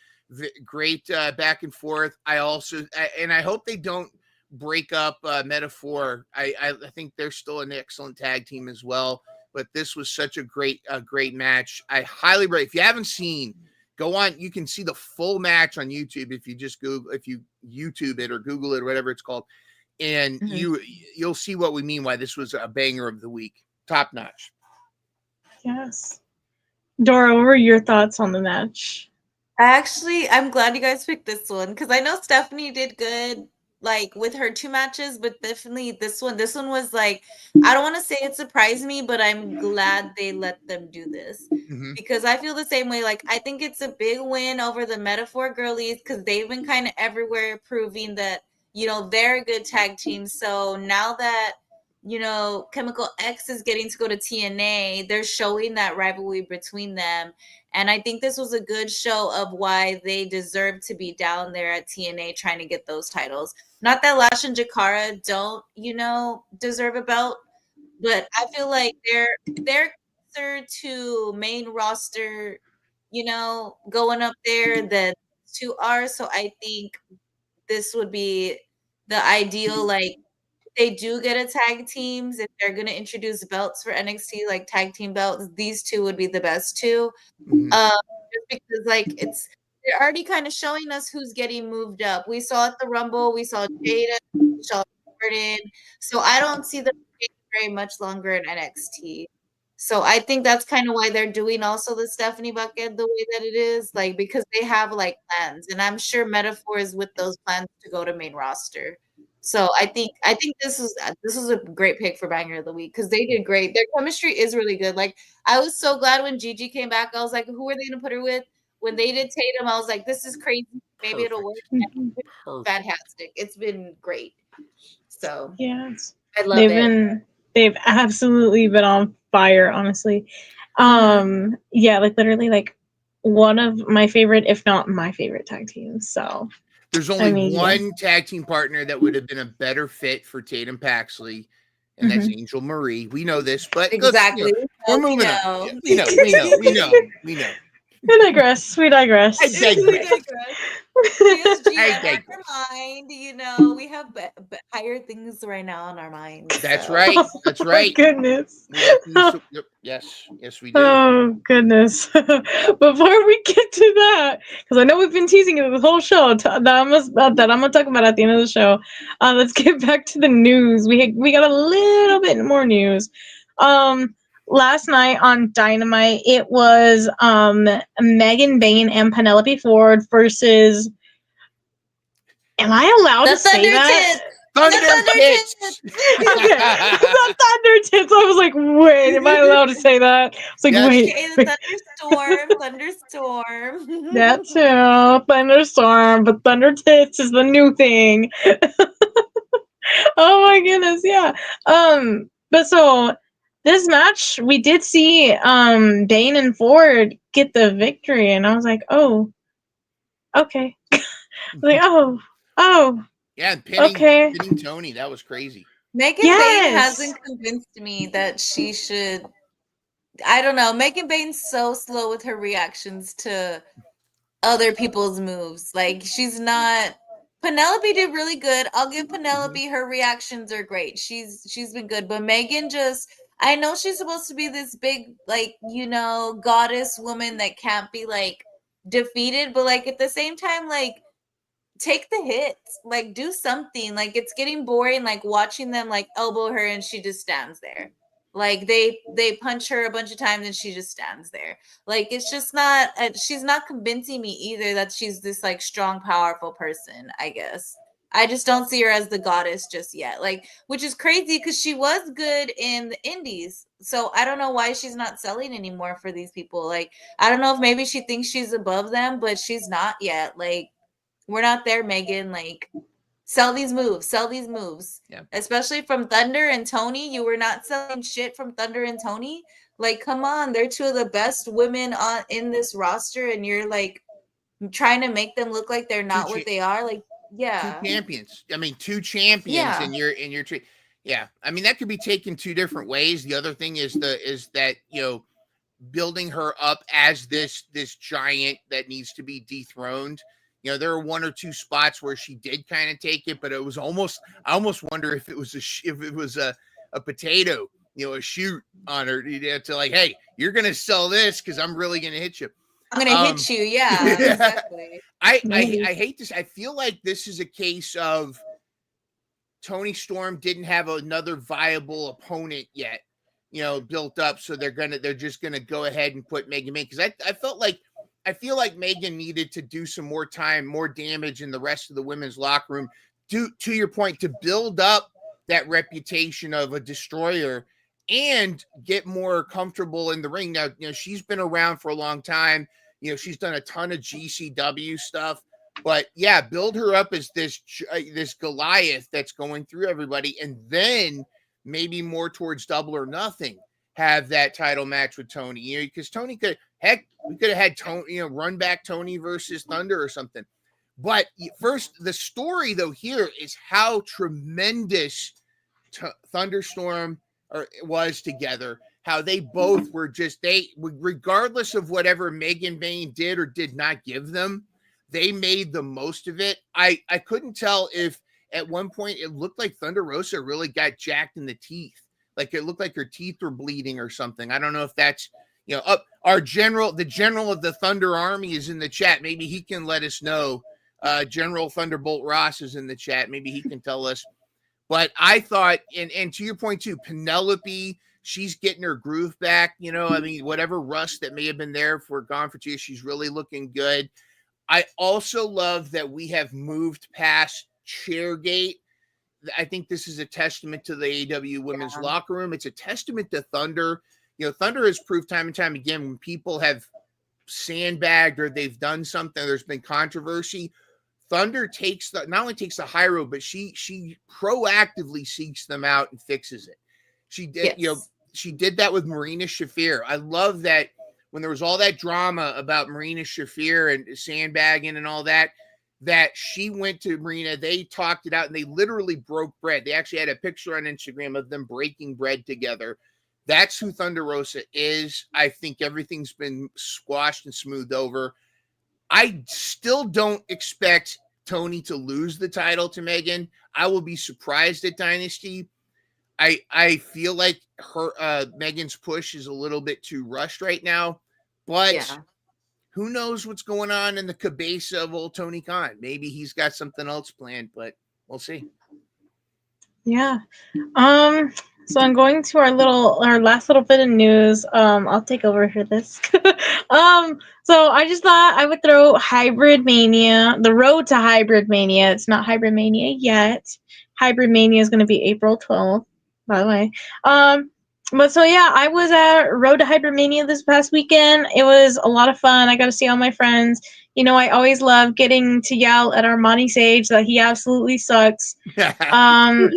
great back and forth. I hope they don't break up Meta-Four. I think they're still an excellent tag team as well. But this was such a great match. I highly recommend. If you haven't seen, go on. You can see the full match on YouTube if you just YouTube it or Google it or whatever it's called, and you'll see what we mean. Why this was a banger of the week, top notch. Yes, Dora, what were your thoughts on the match? I'm glad you guys picked this one because I know Stephanie did good. Like with her two matches, but definitely this one was like, I don't want to say it surprised me, but I'm glad they let them do this because I feel the same way. Like, I think it's a big win over the Meta-Four girlies because they've been kind of everywhere proving that, they're a good tag team. So now that, Chemical X is getting to go to TNA, they're showing that rivalry between them. And I think this was a good show of why they deserve to be down there at TNA trying to get those titles. Not that Lash and Jakara don't, deserve a belt, but I feel like they're closer to main roster, going up there than two are. So I think this would be the ideal, like, they do get a tag teams. If they're going to introduce belts for NXT, like tag team belts, these two would be the best two. Just because, like, they're already kind of showing us who's getting moved up. We saw at the Rumble, we saw Jada, we saw Jordan. So I don't see them very much longer in NXT. So I think that's kind of why they're doing also the Stephanie bucket the way that it is, like, because they have like plans, and I'm sure Meta-Four is with those plans to go to main roster. So I think this is a great pick for Banger of the Week because they did great. Their chemistry is really good. Like, I was so glad when Gigi came back. I was like, who are they going to put her with? When they did Tatum, I was like, this is crazy. Maybe it'll work. Fantastic. It's been great. So yes, I love it. They've absolutely been on fire, honestly. Like literally like one of my favorite, if not my favorite tag teams. So there's only one tag team partner that would have been a better fit for Tatum Paxley, and that's Angel Marie. We know this, but exactly. We're moving on. We know. We digress. We digress. I mind, we have higher things right now on our minds. That's right. That's right. Goodness. Yes, we do. Oh goodness! Before we get to that, because I know we've been teasing it the whole show that I'm gonna talk about at the end of the show. Let's get back to the news. We got a little bit more news. Last night on Dynamite, it was Megan Bayne and Penelope Ford versus. Am I allowed to say that? Thunder Thunder Tits. Yeah, the Thunder Tits. I was like, wait, am I allowed to say that? I was like, Yes. wait. Okay, the thunderstorm. That too. Thunderstorm, but Thunder Tits is the new thing. Oh my goodness, yeah. But so this match we did see Dane and Ford get the victory, and I was like, oh, okay. Like, oh, Yeah, and pinning okay. Toni. That was crazy. Megan Yes. Bain hasn't convinced me that she should. I don't know. Megan Bain's so slow with her reactions to other people's moves. Like, she's not. Penelope did really good. I'll give Penelope her reactions are great. She's been good, but Megan just. I know she's supposed to be this big, like, goddess woman that can't be like defeated, but like at the same time, like, take the hits, like do something. Like, it's getting boring, like watching them like elbow her and she just stands there. Like, they punch her a bunch of times and she just stands there. Like, it's just not she's not convincing me either that she's this like strong, powerful person. I guess I just don't see her as the goddess just yet, like, which is crazy because she was good in the indies. So I don't know why she's not selling anymore for these people. Like, I don't know if maybe she thinks she's above them, but she's not yet. Like, we're not there, Megan. Like, sell these moves. Yeah. Especially from Thunder and Toni. You were not selling shit from Thunder and Toni. Like, come on. They're two of the best women in this roster, and you're like trying to make them look like they're not what they are. Like, yeah. Two champions. I mean, two champions Yeah. in your yeah. I mean, that could be taken two different ways. The other thing is that, building her up as this giant that needs to be dethroned. There are one or two spots where she did kind of take it, but it was almost. I almost wonder if it was a potato, a shoot on her to like, hey, you're gonna sell this because I'm really gonna hit you. I'm gonna hit you. Yeah, exactly. I hate this. I feel like this is a case of Toni Storm didn't have another viable opponent yet, built up, so they're just gonna go ahead and put Megan Bain, because I feel like Megan needed to do some more time, more damage in the rest of the women's locker room, to your point, to build up that reputation of a destroyer and get more comfortable in the ring. Now, she's been around for a long time. She's done a ton of GCW stuff, but yeah, build her up as this Goliath that's going through everybody, and then maybe more towards Double or Nothing, have that title match with Toni, because Toni we could have had Toni, run back Toni versus Thunder or something. But first, the story though here is how tremendous Thunderstorm was together. How they both were regardless of whatever Megan Bain did or did not give them, they made the most of it. I couldn't tell if at one point it looked like Thunder Rosa really got jacked in the teeth. Like, it looked like her teeth were bleeding or something. I don't know if that's, the general of the Thunder Army is in the chat. Maybe he can let us know. General Thunderbolt Ross is in the chat. Maybe he can tell us. But I thought, and to your point too, Penelope, she's getting her groove back. I mean, whatever rust that may have been there for Gone for 2 Years, she's really looking good. I also love that we have moved past Chairgate. I think this is a testament to the AEW women's locker room. It's a testament to Thunder. Thunder has proved time and time again, when people have sandbagged or they've done something, there's been controversy, Thunder not only takes the high road, but she proactively seeks them out and fixes it. She did, she did that with Marina Shafir. I love that when there was all that drama about Marina Shafir and sandbagging and all that she went to Marina, they talked it out, and they literally broke bread. They actually had a picture on Instagram of them breaking bread together. That's who Thunder Rosa is. I think everything's been squashed and smoothed over. I still don't expect Toni to lose the title to Megan. I will be surprised at Dynasty. I feel like Megan's push is a little bit too rushed right now, but who knows what's going on in the cabeza of old Tony Khan? Maybe he's got something else planned, but we'll see. Yeah. So I'm going to our last little bit of news. I'll take over for this. So I just thought I would throw Hybrid Mania, the road to Hybrid Mania. It's not Hybrid Mania yet, Hybrid Mania is going to be April 12th, by the way. But so yeah, I was at Road to Hybrid Mania this past weekend. It was a lot of fun. I got to see all my friends. You know, I always love getting to yell at Armani Sage that he absolutely sucks. Armani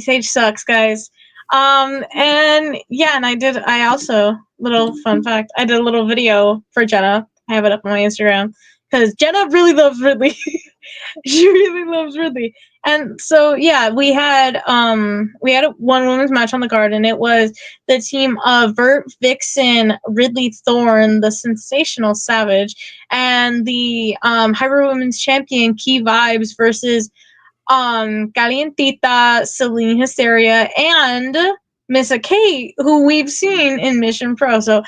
Sage sucks, guys. And yeah, and I also, little fun fact, I did a little video for Jenna. I have it up on my Instagram because Jenna really loves Ridley. She really loves Ridley. And so yeah, we had a one women's match on the Garden. It was the team of Vert, Vixen, Ridley Thorne, the Sensational Savage, and the Hybrid Women's Champion Key Vibes versus Calientita, Celine Hysteria, and Missa Kate, who we've seen in Mission Pro. So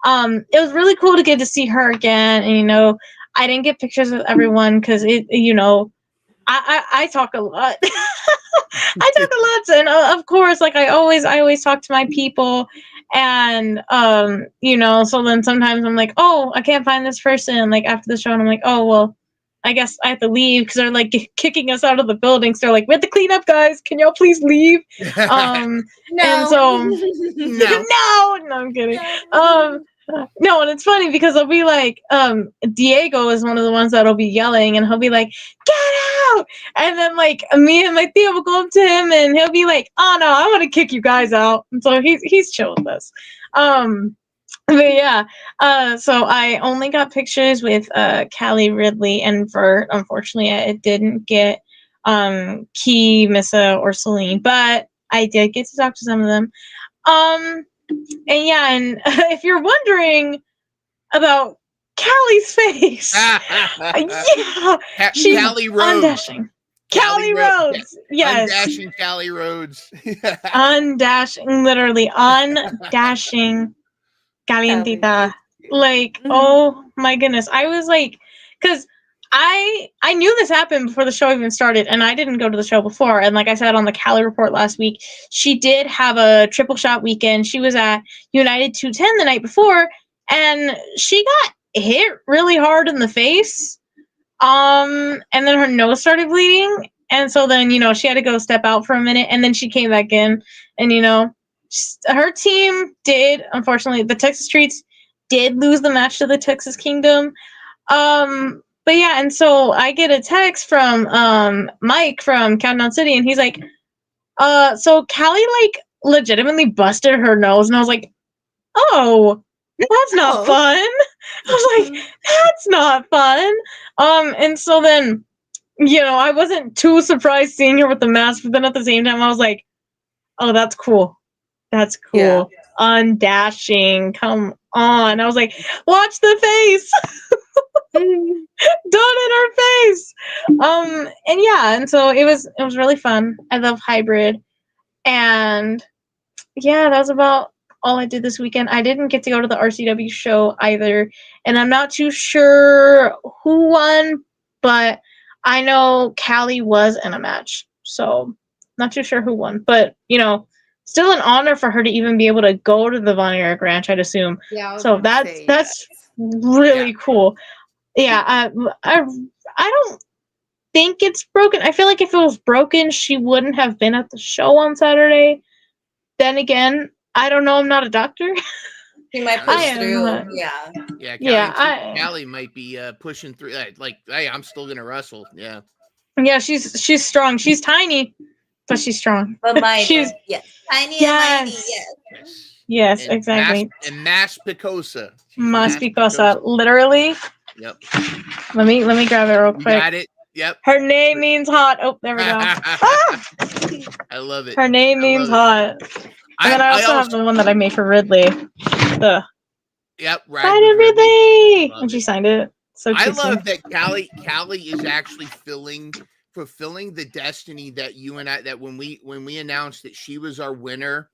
it was really cool to get to see her again. And you know, I didn't get pictures with everyone because I talk a lot. I talk a lot, and of course, like I always talk to my people, and you know, so then sometimes I'm like, oh, I can't find this person, like after the show, and I'm like, oh well, I guess I have to leave because they're like kicking us out of the building. So they're like, we have to clean up, guys. Can y'all please leave? No. And so no, I'm kidding. No, and it's funny because I'll be like, Diego is one of the ones that'll be yelling, and he'll be like, get out! And then like me and my Theo will go up to him, and he'll be like, oh no, I want to kick you guys out. And so he's chill with us. But yeah, so I only got pictures with Callie, Ridley, and Vert. Unfortunately, I didn't get Key, Missa, or Celine, but I did get to talk to some of them. And yeah, and if you're wondering about Callie's face, yeah, she's Callie Rhodes. undashing. Callie Rhodes, yes. Undashing Callie Rhodes. Undashing, literally undashing Calientita. Like, oh my goodness. I was like, because I knew this happened before the show even started, and I didn't go to the show before. And like I said on the Cali report last week, she did have a triple shot weekend. She was at United 210 the night before, and she got hit really hard in the face. And then her nose started bleeding. And so then, you know, she had to go step out for a minute, and then she came back in. And, you know, her team did, unfortunately, the Texas Streets did lose the match to the Texas Kingdom. But yeah, and so I get a text from Mike from Countdown City, and he's like, so Callie like legitimately busted her nose, and I was like, oh, that's not fun. I was like, that's not fun. And so then, you know, I wasn't too surprised seeing her with the mask, but then at the same time I was like, oh, that's cool. That's cool. Yeah. Undashing. Come on. I was like, watch the face. Don't in her face. And yeah, and so it was really fun. I love hybrid. And yeah, that was about all I did this weekend. I didn't get to go to the RCW show either, and I'm not too sure who won, but I know Callie was in a match, so not too sure who won. But you know, still an honor for her to even be able to go to the Von Erich Ranch, I'd assume. Yeah. So that's really cool. Yeah, I don't think it's broken. I feel like if it was broken, she wouldn't have been at the show on Saturday. Then again, I don't know. I'm not a doctor. She might push through. Yeah. Callie might be pushing through. Like, hey, I'm still gonna wrestle. Yeah. Yeah, she's strong. She's tiny, but she's strong. But mighty. She's tiny and mighty. Yes, and exactly. Mas Picosa. Mas Picosa. Literally. Yep. Let me grab it real quick. Got it. Yep. Her name means hot. Oh, there we go. I love it. Her name means hot. And then I also have the one that I made for Ridley. Yep, right. Signed it, Ridley! And she signed it. So I love that Callie is actually fulfilling the destiny that you and I, that when we announced that she was our winner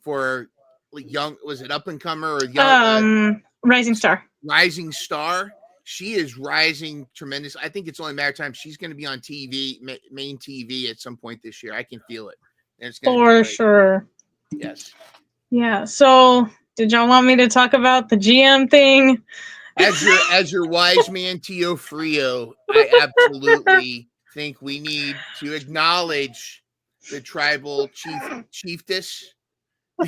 for young, was it up and comer or young? Rising Star. Rising Star. She is rising tremendous. I think it's only a matter of time. She's going to be on TV, main TV at some point this year. I can feel it. And it's for sure. Yes. Yeah. So, did y'all want me to talk about the GM thing? As your wise man, Tio Frio, I absolutely think we need to acknowledge the tribal chiefess.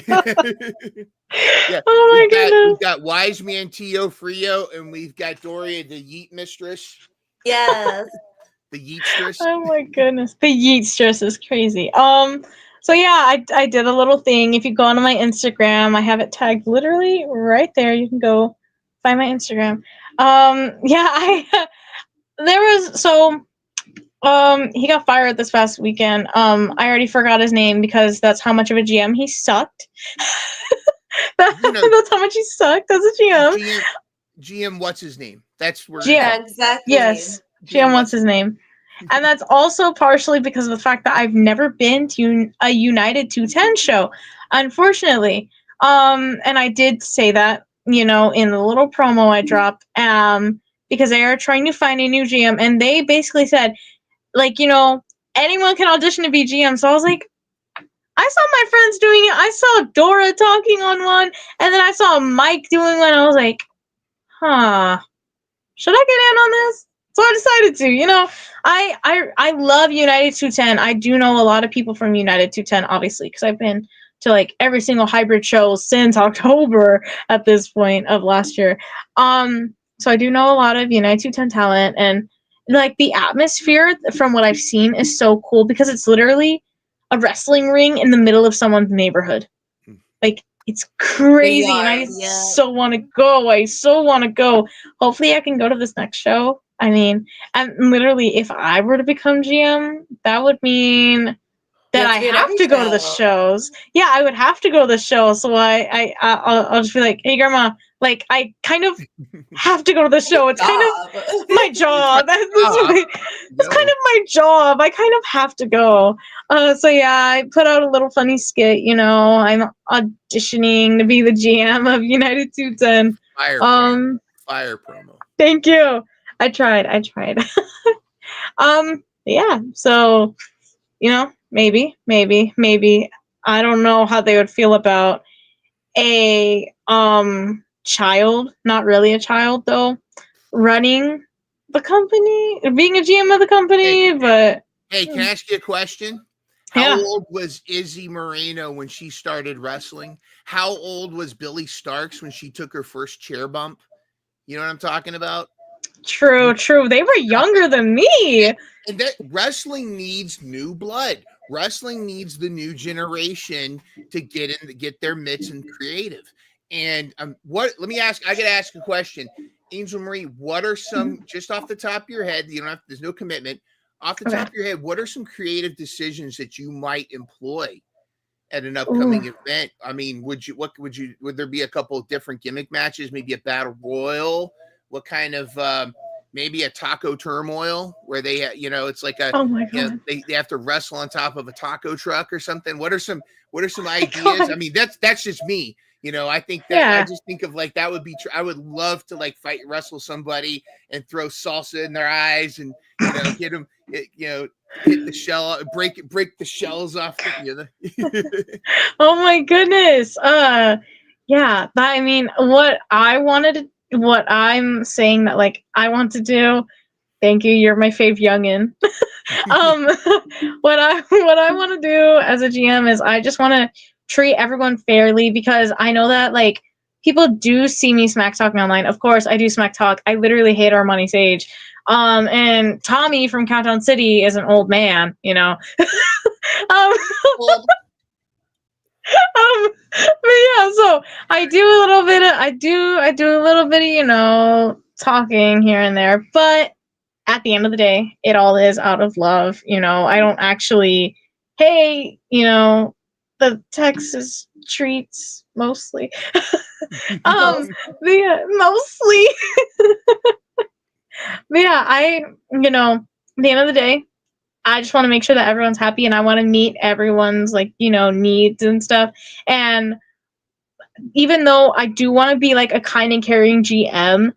Yeah, Oh my we've goodness. got wise man Tio Frio, and we've got Doria the Yeet Mistress. Yes. The Yeetstress. Oh my goodness. The yeet stress is crazy. So yeah, I did a little thing. If you go onto my Instagram, I have it tagged literally right there. You can go find my Instagram. He got fired this past weekend. I already forgot his name because that's how much of a GM he sucked. That's how much he sucked as a GM. GM, what's his name? That's where. GM, exactly. Yes, GM, what's his name? And that's also partially because of the fact that I've never been to a United 210 show, unfortunately. And I did say that, in the little promo I dropped, because they are trying to find a new GM, and they basically said, anyone can audition to be GM. So I was like, I saw my friends doing it. I saw Dora talking on one, and then I saw Mike doing one. I was like, should I get in on this? So I decided to, I love United 210. I do know a lot of people from United 210, obviously, because I've been to every single hybrid show since October at this point of last year. So I do know a lot of United 210 talent, and the atmosphere from what I've seen is so cool because it's literally a wrestling ring in the middle of someone's neighborhood. It's crazy, and I so want to go. I so want to go. Hopefully, I can go to this next show. I mean, and literally, if I were to become GM, that would mean that I have to go to the shows. Yeah, I would have to go to the show. So I'll just be like, hey, grandma, I kind of have to go to the show. It's kind of my job. It's kind of my job. I kind of have to go. So yeah, I put out a little funny skit. I'm auditioning to be the GM of United 210. Fire promo. Thank you. I tried. Yeah. So, maybe. I don't know how they would feel about a child, not really a child though, running the company, being a GM of the company. Hey, can I ask you a question? How old was Izzy Moreno when she started wrestling? How old was Billy Starks when she took her first chair bump? You know what I'm talking about? True. They were younger than me. And that wrestling needs new blood. Wrestling needs the new generation to get their mitts and creative. And I gotta ask a question. Angel Marie, what are some, just off the top of your head, there's no commitment, off the top of your head, what are some creative decisions that you might employ at an upcoming event? I mean, would there be a couple of different gimmick matches, maybe a battle royal? What kind of maybe a taco turmoil where they it's like a they have to wrestle on top of a taco truck or something? What are some ideas? I mean, that's just me. I think that I just think of that would be I would love to wrestle somebody and throw salsa in their eyes and get them hit the shell, break the shells off. Oh my goodness. Yeah. I mean, what I'm saying that I want to do. Thank you. You're my fave youngin. What I want to do as a GM is I just want to treat everyone fairly, because I know that people do see me smack talking online. Of course, I do smack talk. I literally hate Armani Sage. And Tommy from Countdown City is an old man, But yeah, so I do a little bit of talking here and there, but at the end of the day, it all is out of love. I don't actually, the Texas treats mostly. Mostly. But yeah, at the end of the day, I just want to make sure that everyone's happy, and I want to meet everyone's needs and stuff. And even though I do want to be a kind and caring GM,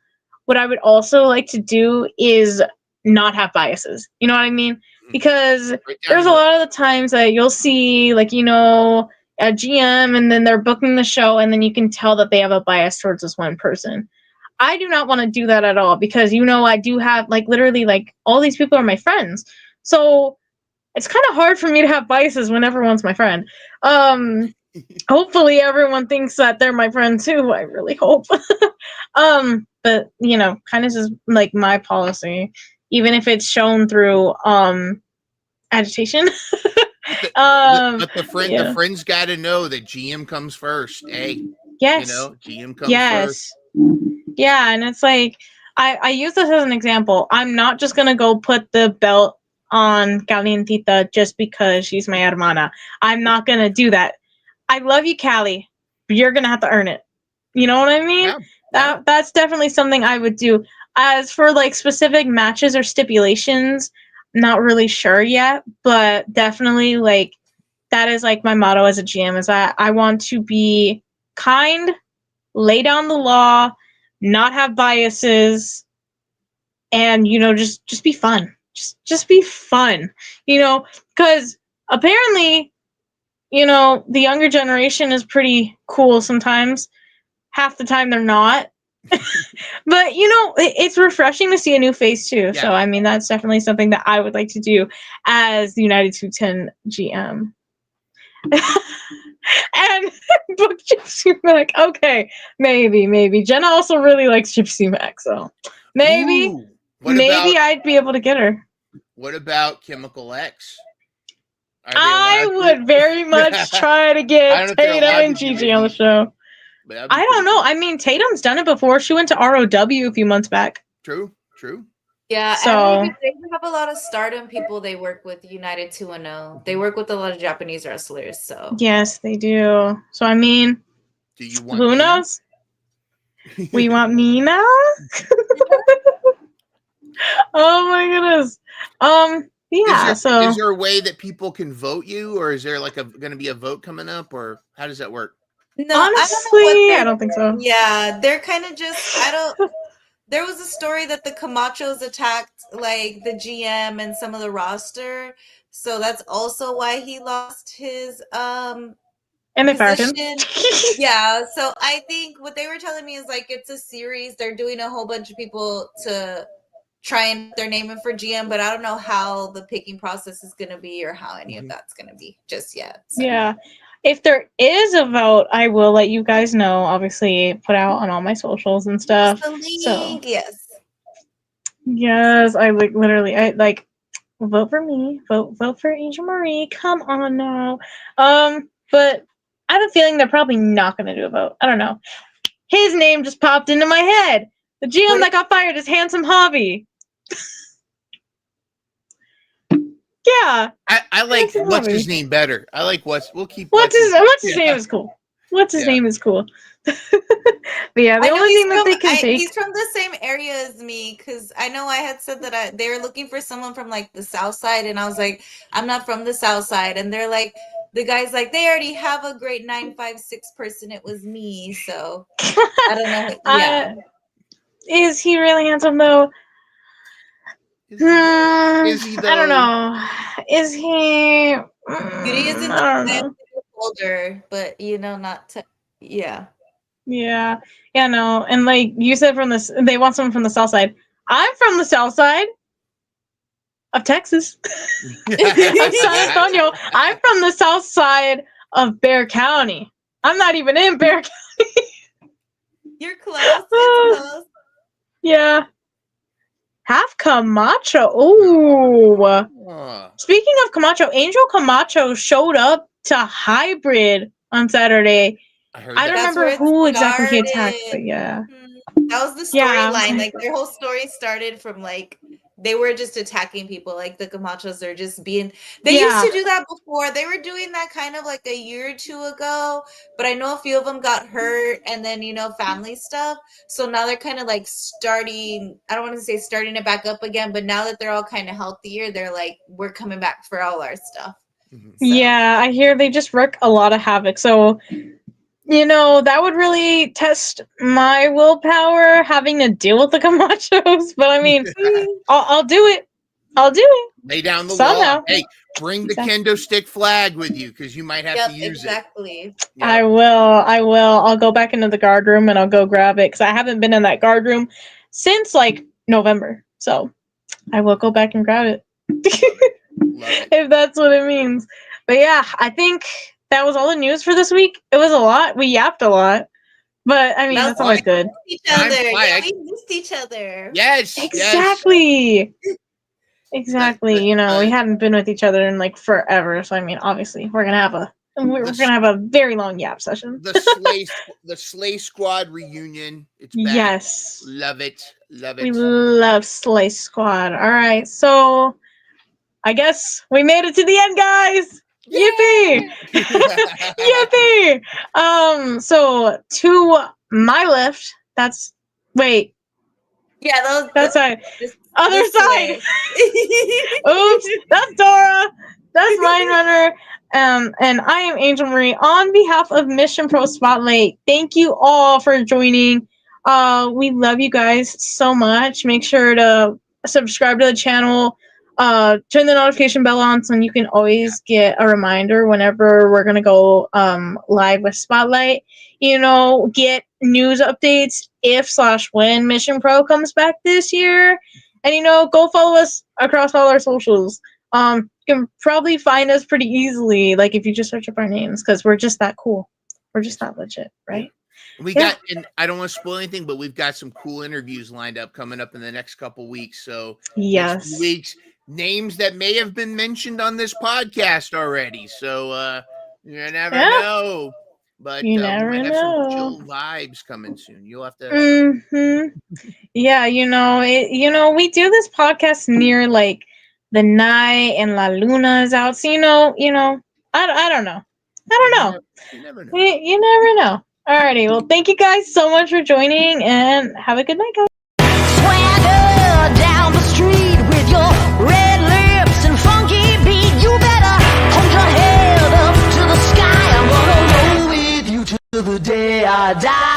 what I would also like to do is not have biases. You know what I mean? Because there's a lot of the times that you'll see a GM, and then they're booking the show, and then you can tell that they have a bias towards this one person. I do not want to do that at all, because I do have literally all these people are my friends. So it's kind of hard for me to have biases when everyone's my friend. Hopefully everyone thinks that they're my friend too. I really hope. But kind of just like my policy, even if it's shown through agitation. But the friends got to know that GM comes first. Hey, yes, GM comes first. Yeah, and it's like I use this as an example. I'm not just gonna go put the belt on Calientita just because she's my hermana. I'm not gonna do that. I love you, Callie, but you're gonna have to earn it. You know what I mean? Yeah. That's definitely something I would do. As for like specific matches or stipulations, not really sure yet, but definitely like that is like my motto as a GM is I want to be kind, lay down the law, not have biases, and just be fun. Just be fun. Because apparently, the younger generation is pretty cool sometimes. Half the time they're not. But it's refreshing to see a new face too. Yeah. So I mean that's definitely something that I would like to do as the United 210 GM. And book Gypsy Mac. Okay, maybe. Jenna also really likes Gypsy Mac, so maybe I'd be able to get her. What about Chemical X? I would very much try to get Tatum and Gigi on the show. I don't know. I mean, Tatum's done it before. She went to ROW a few months back. True. Yeah, so and they have a lot of Stardom people they work with United 210. They work with a lot of Japanese wrestlers, so. Yes, they do. So, I mean, do you want who Mina? knows? We want Mina? Oh my goodness. Yeah, is there a way that people can vote you, or is there like going to be a vote coming up, or how does that work? No, honestly, I don't think so. Yeah, they're kind of just, there was a story that the Camachos attacked like the GM and some of the roster, so that's also why he lost his and they fired him. Yeah, so I think what they were telling me is like it's a series. They're doing a whole bunch of people to try and put their name in for GM, but I don't know how the picking process is going to be or how any of that's going to be just yet. So. Yeah. If there is a vote, I will let you guys know. Obviously, put out on all my socials and stuff. So, yes, I literally vote for me. Vote for Angel Marie. Come on now. But I have a feeling they're probably not going to do a vote. I don't know. His name just popped into my head. The GM that got fired is Handsome Hobby. Yeah. I like what's his name better. I like we'll keep what's his name is cool. What's his name is cool. But yeah, the only thing that they can take. He's from the same area as me because I know I had said that they were looking for someone from like the South Side, and I was like, I'm not from the South Side, and they're like, the guy's like, they already have a great 956 person. It was me, so I don't know. Yeah, is he really handsome though? Is he though? I don't know. Is he? Beauty isn't the older, but not to. Yeah. Yeah, no, and like you said, they want someone from the South Side. I'm from the South Side of Texas. Of San Antonio. I'm from the South Side of Bexar County. I'm not even in Bexar County. You're close. It's close. Yeah. Half Camacho. Ooh. Speaking of Camacho, Angel Camacho showed up to Hybrid on Saturday. I don't remember who exactly he attacked, but yeah. That was the storyline. Like their whole story started from like they were just attacking people. Like the Camachos are just being. They used to do that before. They were doing that kind of like a year or two ago. But I know a few of them got hurt, and then family stuff. So now they're kind of like starting. I don't want to say starting it back up again, but now that they're all kind of healthier, they're like we're coming back for all our stuff. So. Yeah, I hear they just wreak a lot of havoc. So. That would really test my willpower having to deal with the Camachos. But I mean, I'll do it. Lay down the law. Hey, bring the kendo stick flag with you because you might have to use it. Exactly. Yep. I will. I'll go back into the guard room and I'll go grab it because I haven't been in that guard room since like November. So I will go back and grab it. if that's what it means. But yeah, I think that was all the news for this week. It was a lot. We yapped a lot. But I mean, that's always good. Each other. Yeah, we missed each other. Yes. Exactly. Exactly. You know, we hadn't been with each other in like forever. So I mean, obviously, we're gonna have a very long yap session. The Slay Squad reunion. It's back. Yes. Love it. We love Slay Squad. All right, so I guess we made it to the end, guys. Yippee! Yippee! So to my left, that's right. Other side. Oops, that's Dora. That's Mind Runner. And I am Angel Marie on behalf of Mission Pro Spotlight. Thank you all for joining. We love you guys so much. Make sure to subscribe to the channel. Turn the notification bell on so you can always get a reminder whenever we're gonna go live with Spotlight. You know, get news updates if/when Mission Pro comes back this year. And you know, go follow us across all our socials. You can probably find us pretty easily, like if you just search up our names, because we're just that cool. We're just that legit, right? We got, and I don't want to spoil anything, but we've got some cool interviews lined up coming up in the next couple weeks. So yes, next few weeks, names that may have been mentioned on this podcast already. So you never know. But you we never might have know. some chill vibes coming soon. You'll have to. Yeah, you know, we do this podcast near like the night and La Luna is out. So you know, I don't know. You never know. You never know. Alrighty, well, thank you guys so much for joining, and have a good night, guys. Swagger down the street with your red lips and funky beat. You better hold your head up to the sky. I'm gonna roll with you till the day I die.